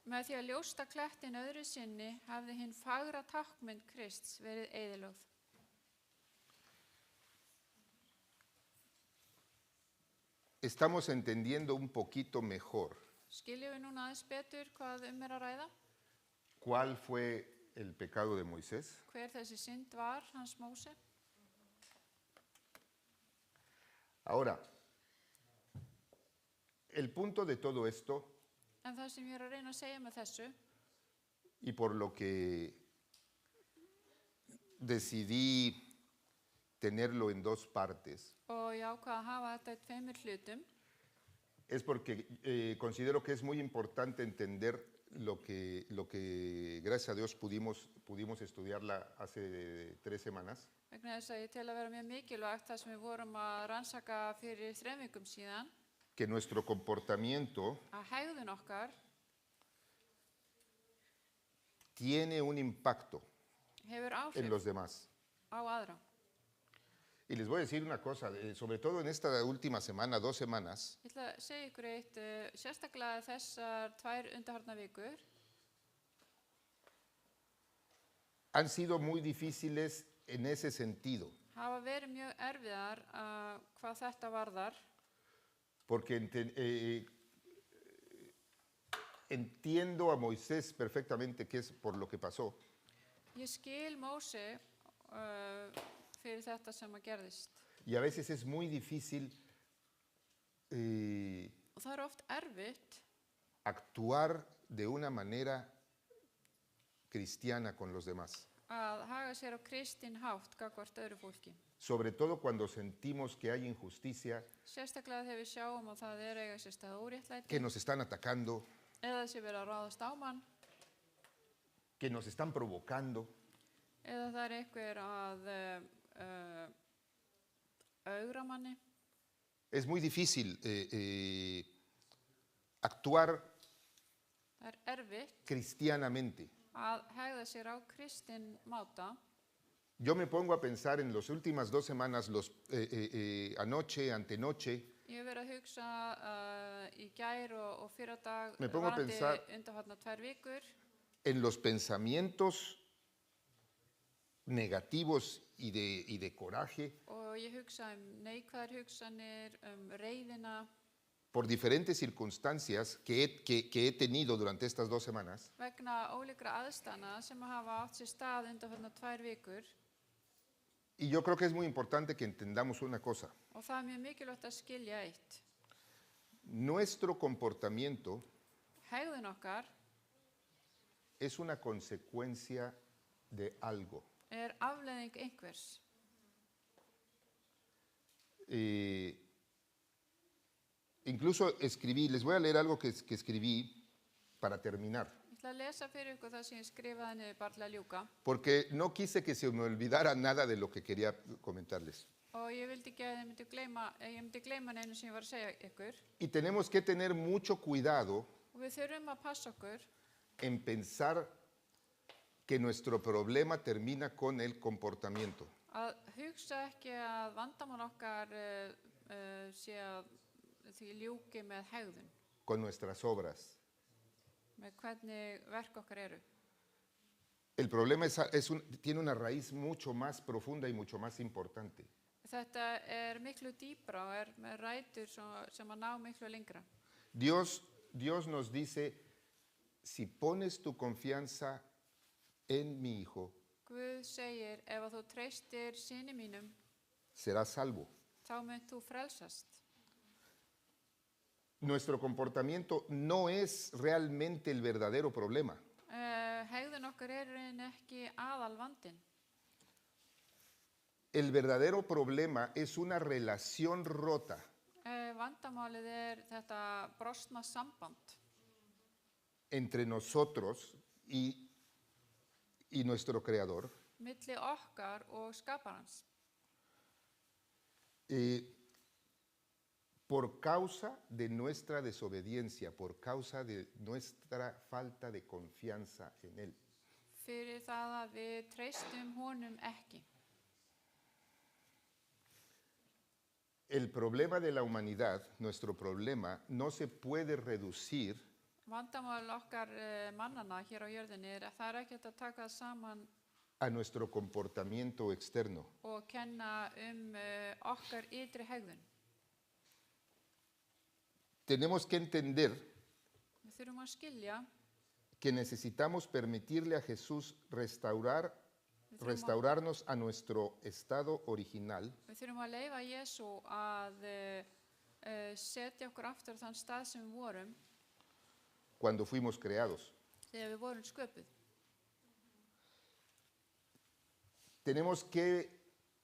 Með því að ljósta klettin öðru sinni hafði hinn fagra táknmynd Krists verið eyðilögð. Estamos entendiendo un poquito mejor Skiljum við núna aðeins betur hvað að ræða? cuál fue el pecado de Moisés, Hver þessi synd var hans Móse? Ahora, el punto de todo esto, En það sem ég er að reyna að segja með þessu, y por lo que decidí tenerlo en dos partes, og ég ákvað að hafa þetta í tveimur hlutum, es porque considero que es muy importante entender lo que gracias a Dios pudimos estudiarla hace 3 semanas, vegna þess að ég tel að vera mjög mikilvægt það sem við vorum að rannsaka fyrir 3 vikum síðan, que nuestro comportamiento að hegðun okkar tiene un impacto hefur en áhrif los demás. á aðra. Y les voy a decir una cosa, sobre todo en esta última semana, 2 semanas, Ég ætla að segja ykkur eitt, sérstaklega þessar 2 undanfarna vikur han sido muy difíciles en ese sentido, hafa verið mjög erfiðar hvað þetta varðar, porque entiendo a Moisés perfectamente qué es por lo que pasó, Ég skil Móse fyrir þetta sem að gerðist. y a veces es muy difícil Og það er oft erfitt actuar de una manera cristiana con los demás, að haga sér á kristin hátt gagnvart öðru fólki. sobre todo cuando sentimos que hay injusticia, Sérstaklega þegar við sjáum að það er eiga sér stað óréttlæti que nos están atacando, eða sé verið að ráðast á mann que nos están provocando. eða það er einhver að augra manni. Es muy difícil actuar Það er erfitt cristianamente. að hegða sér á kristin máta. Yo me pongo a pensar en las últimas 2 semanas, anoche, antenoche, Ég hef verið að hugsa í gær og fyrradag Me pongo a pensar- undanfarna 2 vikur en los pensamientos negativos y de coraje og ég hugsa neikvæðar hugsanir, reiðina por diferentes circunstancias que he tenido durante estas 2 semanas, vegna ólíkra aðstæðna sem hafa átt sér stað undanfarna 2 vikur. y yo creo que es muy importante que entendamos una cosa. Og það er mjög mikilvægt að skilja eitt. Nuestro comportamiento Hegðun okkar es una consecuencia de algo. er afleiðing einhvers. Incluso escribí, les voy a leer algo que escribí para terminar, Ég ætla að lesa fyrir ykkur það sem ég skrifaði niður bara til að ljúka. porque no quise que se me olvidara nada de lo que quería comentarles. Og ég vildi ekki að ég myndi gleyma neinu sem ég var að segja ykkur. Y tenemos que tener mucho cuidado Og við þurfum að passa okkur en pensar que nuestro problema termina con el comportamiento. að hugsa ekki að vandamál okkar sé að því ljúki með hegðun, Con nuestras obras. með hvernig verk okkar eru. El problema tiene una raíz mucho más profunda y mucho más importante. Þetta er miklu dýpra og er með rætur sem að ná miklu lengra. Dios nos dice, si pones tu confianza en mi hijo, Guð segir, ef að þú treystir syni mínum, serás salvo. þá munt þú frelsast. Nuestro comportamiento no es realmente el verdadero problema. Hegðun okkar er í rauninni ekki aðal vandinn. El verdadero problema es una relación rota Vandamálið er þetta brostna samband entre nosotros y nuestro Creador, milli okkar og skaparans. por causa de nuestra desobediencia, por causa de nuestra falta de confianza en Él. Fyrir það að við treystum honum ekki. El problema de la humanidad, nuestro problema, no se puede reducir Vandamál okkar mannana hér á jörðinni er að það er ekki hægt að taka það saman a nuestro comportamiento externo. og kenna okkar ytri hegðun. Tenemos que entender Við þurfum að skilja que necesitamos permitirle a Jesús restaurar restaurarnos a nuestro estado original Við þurfum að leyfa Jesú að setja okkur aftur á þann stað sem við vorum cuando fuimos creados. þegar við vorum sköpuð. Tenemos que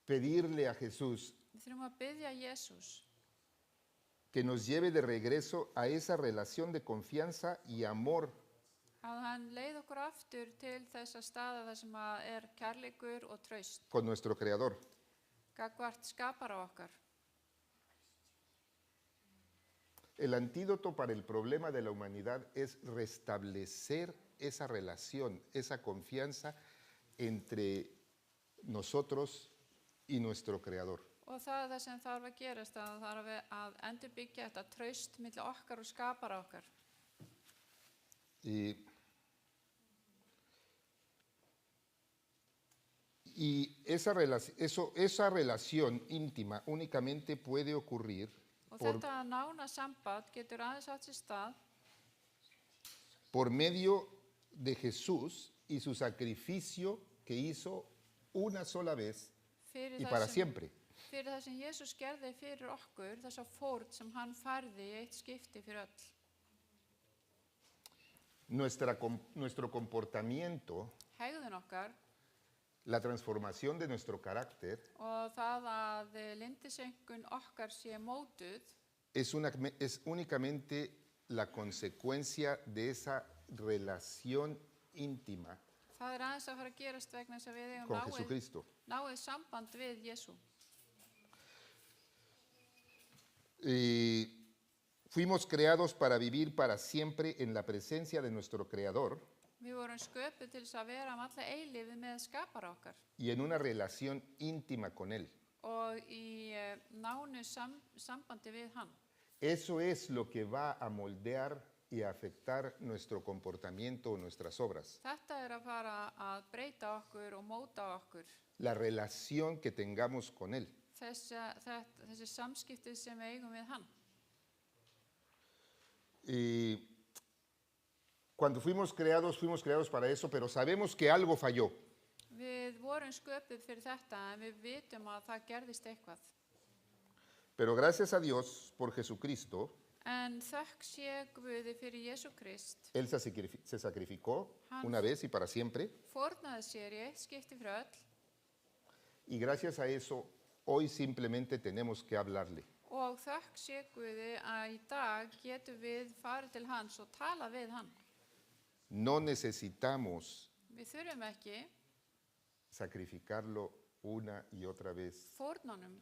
pedirle a Jesús Við þurfum að biðja Jesús que nos lleve de regreso a esa relación de confianza y amor að hann leið okkur aftur til þessa staða þar sem að kærleikur og traust con nuestro Creador. gagnvart skapara okkar. El antídoto para el problema de la humanidad es restablecer esa relación, esa confianza entre nosotros y nuestro Creador. Og það er það sem þarf að gerast, að það þarf að endurbyggja þetta traust milli okkar og skapara okkar. Y esa relación íntima únicamente puede ocurrir Og þetta nána samband getur aðeins átt sér stað por medio de Jesús y su sacrificio que hizo una sola vez fyrir y það para sem- siempre. fyrir það sem Jesús gerði fyrir okkur, þessa fórn sem hann færði í eitt skipti fyrir öll. Nuestro comportamiento, Hegðun okkar la transformación de nuestro carácter og það að lindisenkun okkar sé mótuð es únicamente la consecuencia de esa relación íntima það er aðeins að fara að gerast vegna þess að við eigum con náið, Jesucristo. náið samband við Jesú. Fuimos creados para vivir para siempre en la presencia de nuestro Creador Við vorum sköpuð til þess að vera alla eilífið með skapara okkar y en una relación íntima con Él. og í nánu sambandi við hann. Eso es lo que va a moldear y a afectar nuestro comportamiento o nuestras obras. Þetta er að fara að breyta okkur og móta okkur. La relación que tengamos con Él. Þessi samskipti sem við eigum við hann. Cuando fuimos creados para eso, pero sabemos que algo falló. Við vorum sköpuð fyrir þetta en við vitum að það gerðist eitthvað. Pero gracias a Dios por Jesucristo, En þökk sé Guði fyrir Jesú Krist, Él se sacrificó una vez y para siempre. fórnaði sér í eitt skipti fyrir öll Y gracias a eso, hoy simplemente tenemos que hablarle. og þökk sé Guði að í dag getum við farið til hans og tala við hann. No necesitamos Við þurfum ekki sacrificarlo una y otra vez. fórnunum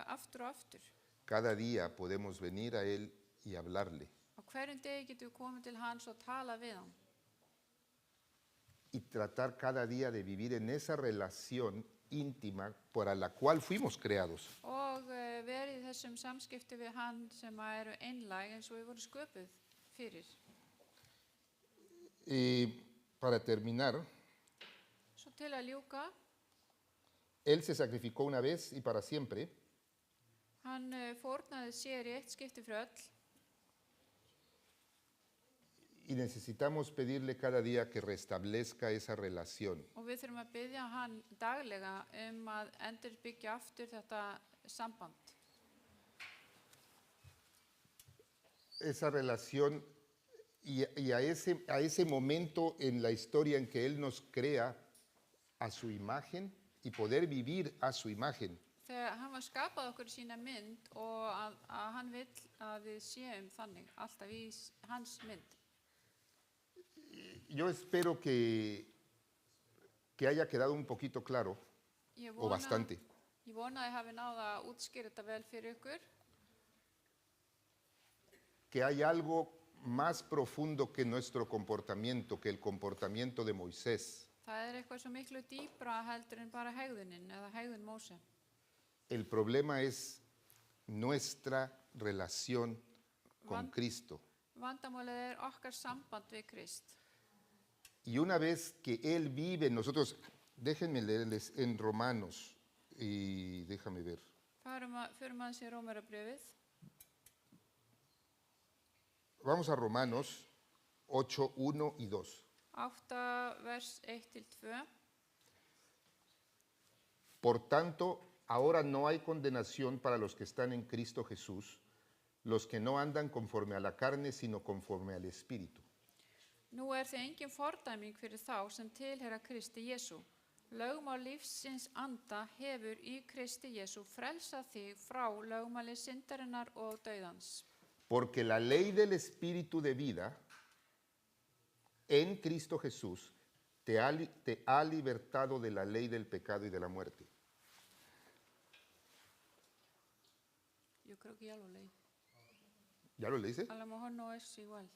aftur og aftur. Cada día podemos venir a Él y hablarle. Á hverjum degi getum við komið til hans og tala við hann. Y tratar cada día de vivir en esa relación íntima para la cual fuimos creados. Og verið í þessum samskipti við hann sem eru einlæg eins og við vorum sköpuð fyrir. Y para terminar, Svo til að ljúka, Él se sacrificó una vez y para siempre. hann fórnaði sér í eitt skipti fyrir öll Y necesitamos pedirle cada día que restablezca esa relación. og við þurfum að biðja hann daglega að endurbyggja aftur þetta samband. Esa relación y a ese momento en la historia en que Él nos crea a su imagen y poder vivir a su imagen. Þegar hann var skapað okkur í sína mynd og að hann vill að við séum þannig, alltaf í hans mynd. Yo espero que haya quedado un poquito claro, Ég o bastante, vona að ég hafi náð að útskýra þetta vel fyrir ykkur, que hay algo más profundo que nuestro comportamiento, que el comportamiento de Moisés. það er eitthvað svo miklu dýpra heldur en bara hegðunin eða hegðun Móse. El problema es nuestra relación con Cristo. Vandamálið er okkar samband við Krist. Y una vez que Él vive en nosotros, déjenme leerles en Romanos, y déjame ver. Förum aðeins í Rómverjabréfið. Vamos a Romanos 8, 1 y 2. 8 vers 1-2. Por tanto, ahora no hay condenación para los que están en Cristo Jesús, los que no andan conforme a la carne, sino conforme al Espíritu. Nú því engin fordæming fyrir þá sem tilheyra Kristi Jesú. Lögmál lífsins anda hefur í Kristi Jesú frelsað þig frá lögmáli syndarinnar og dauðans. Porque la ley del Espíritu de vida en Cristo Jesús te ha libertado de la ley del pecado y de la muerte. Yo creo que ya lo leí. ¿Ya lo leíste? A lo mejor no es igual.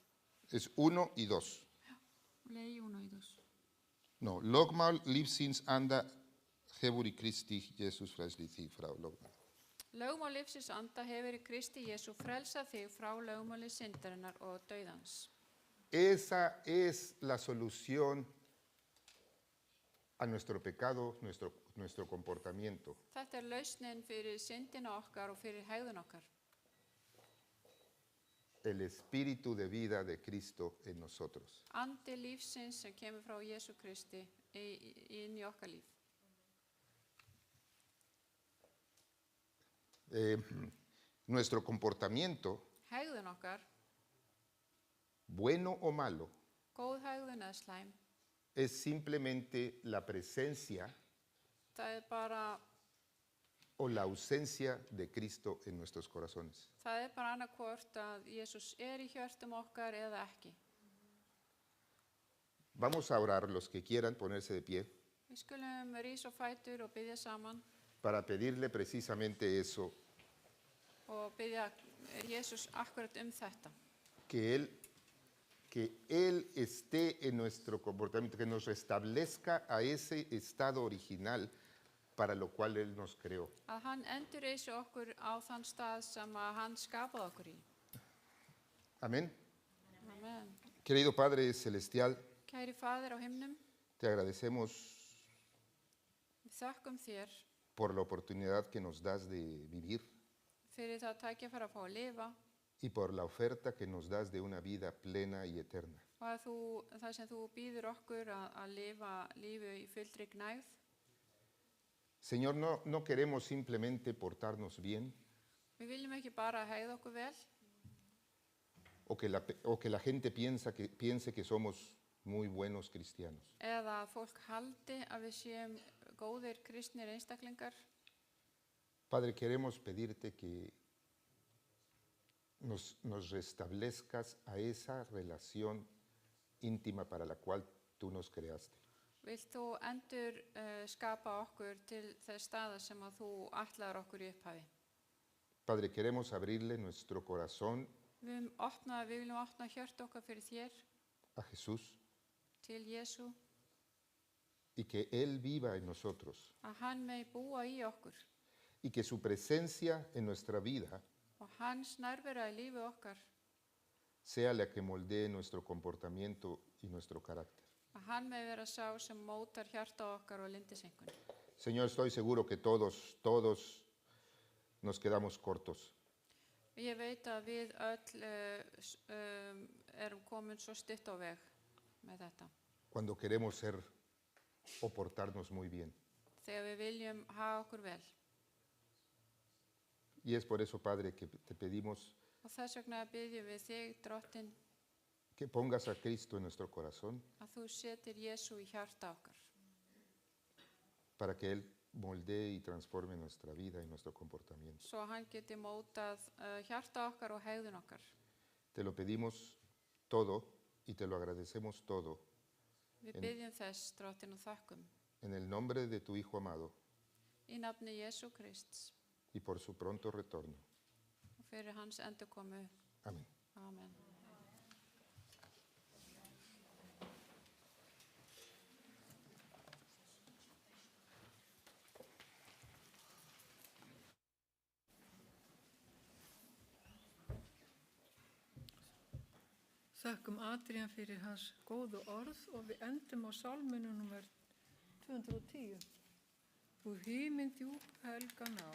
Es 1 y 2. Leí 1 y 2. No, lögmál lífsins anda hefur í Kristi Jesús frelsað þig frá lögmál. Lögmál lífsins anda hefur í Kristi Jesú frelsað þig frá lögmáli syndarinnar og dauðans. Esa es la solución a nuestro pecado, nuestro comportamiento. Þetta lausnin fyrir syndina okkar og fyrir hegðun okkar. El Espíritu de vida de Cristo en nosotros. Andi lífsins sem kemur frá Jesú Kristi inn í okkar líf. Nuestro comportamiento, Hegðun okkar, bueno o malo, góð hegðun eða slæm, es simplemente la presencia það bara o la ausencia de Cristo en nuestros corazones. Það bara annarkvort að Jesús í hjörtum okkar eða ekki. Vamos a orar, los que quieran ponerse de pie, Við skulum rísa á fætur og biðja saman para pedirle precisamente eso, og biðja Jesús akkurat þetta. que Él esté en nuestro comportamiento, que nos restablezca a ese estado original para lo cual Él nos creó. Að hann endurreisi okkur á þann stað sem að hann skapaði okkur í. Amén. Amen. Querido Padre Celestial, Kæri Faðir á himnum, te agradecemos við þökkum þér por la oportunidad que nos das de vivir fyrir það tækifæri að fá að lifa y por la oferta que nos das de una vida plena y eterna. og að það sem þú býður okkur að lifa lífi í fullri gnægð. Señor, no queremos simplemente portarnos bien Við viljum ekki bara hegða okkur vel o que la gente piense que somos muy buenos cristianos. eða að fólk haldi að við séum góðir kristnir einstaklingar. Padre, queremos pedirte que nos restablezcas a esa relación íntima para la cual tú nos creaste. Vilt þú skapa okkur til þess staða sem að þú ætlaðir okkur í upphafi? Padre, queremos abrirle nuestro corazón Við viljum opna hjört okkar fyrir þér, a Jesús til Jesú, y que Él viva en nosotros að hann megi búa í okkur y que su presencia en nuestra vida og hans nærvera í lífi okkar, sea la que moldee nuestro comportamiento y nuestro carácter. að hann megi vera sá sem mótar hjarta okkar og lindisengun. Señor, estoy seguro que todos nos quedamos cortos. Ég veit að við öll erum komin svo stutt á veg með þetta. Cuando queremos ser o portarnos muy bien. Þegar við viljum hafa okkur vel. Y es por eso, Padre, que te pedimos Og þess vegna biðjum við þig, Drottinn, que pongas a Cristo en nuestro corazón að þú setir Jesú í hjarta okkar, para que Él moldee y transforme nuestra vida y nuestro comportamiento. svo hann geti mótað hjarta okkar og hegðun okkar. Te lo pedimos todo y te lo agradecemos todo Við biðjum þess, Drottinn, og þakkum en el nombre de tu Hijo amado í nafni Jesú Krists y por su pronto retorno. og fyrir hans endurkomu. Amén. Amen. Þakkum Adrian fyrir hans góðu orð og við endum á sálminu númer 210. Þú himinn djúp helga ná.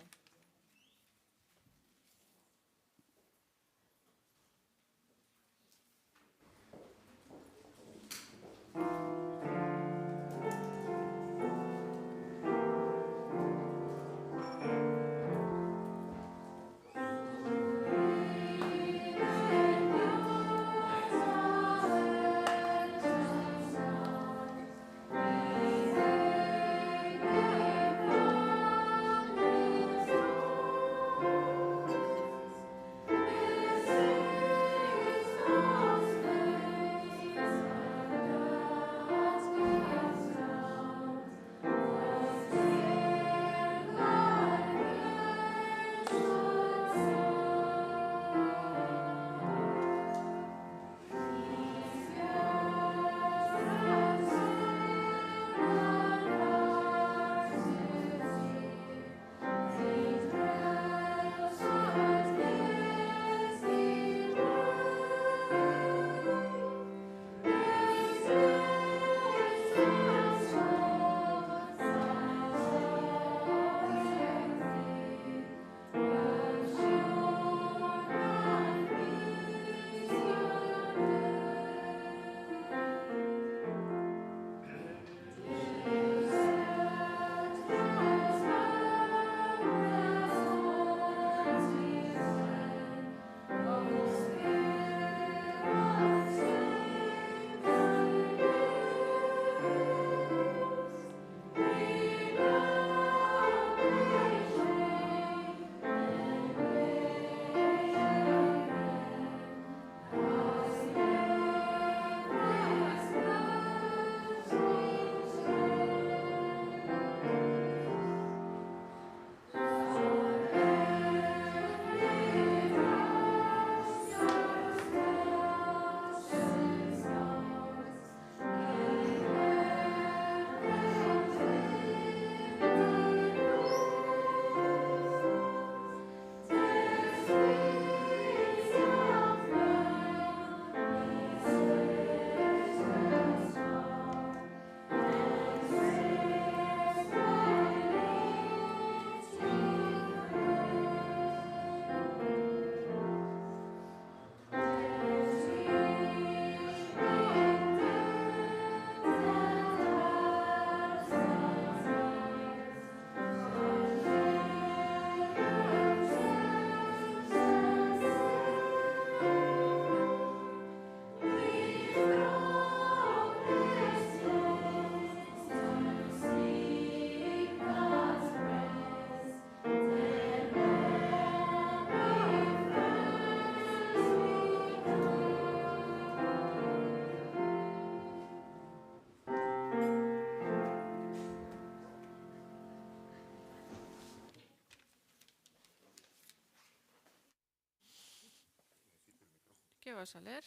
¿Qué vas a leer?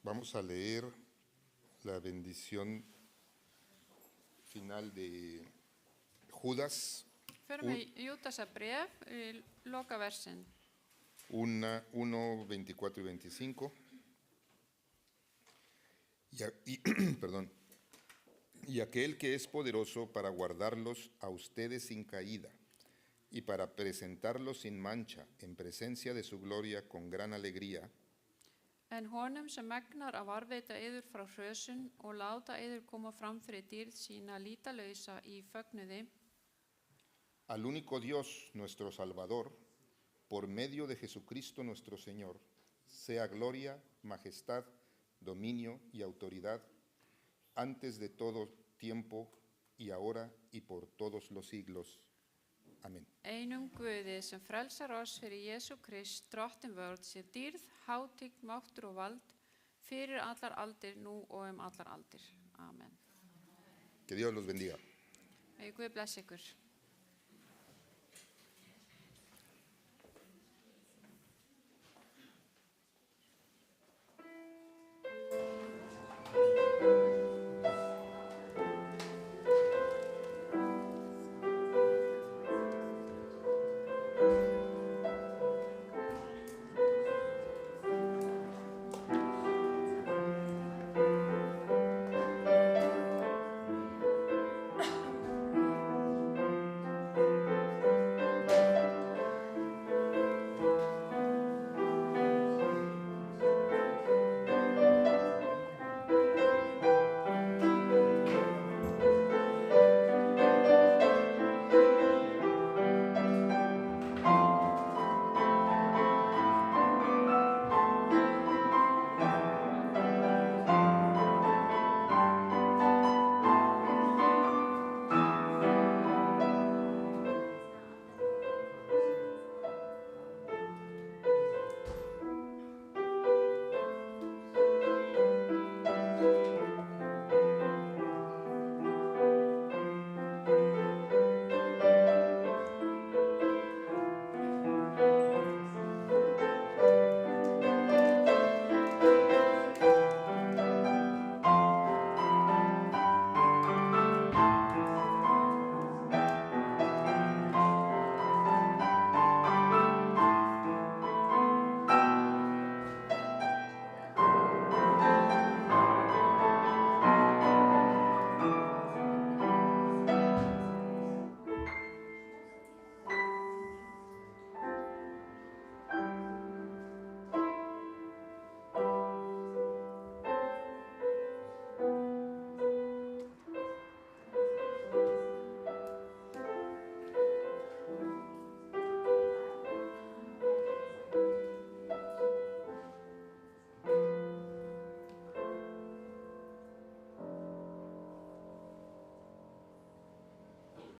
Vamos a leer la bendición final de Judas, Förum við Júdasar bréf, lokaversin. 1, 24 y 25. Perdón. Y aquel que es poderoso para guardarlos a ustedes sin caída y para presentarlos sin mancha en presencia de su gloria con gran alegría, En honum sem megnar að varveita yður frá hrösun og láta yður koma fram fyrir dýrð sína lítalausa í fögnuði, al único Dios, nuestro Salvador, por medio de Jesucristo nuestro Señor, sea gloria, majestad, dominio y autoridad antes de todo tiempo y ahora y por todos los siglos. Amén. einum Guði sem frelsar oss fyrir Jesú Krist, drottin vörð, sé dýrð, hátign, máttur og vald, fyrir allar aldir, nú og allar aldir. Amen. Que Dios los bendiga. Megi Guð blessa ykkur.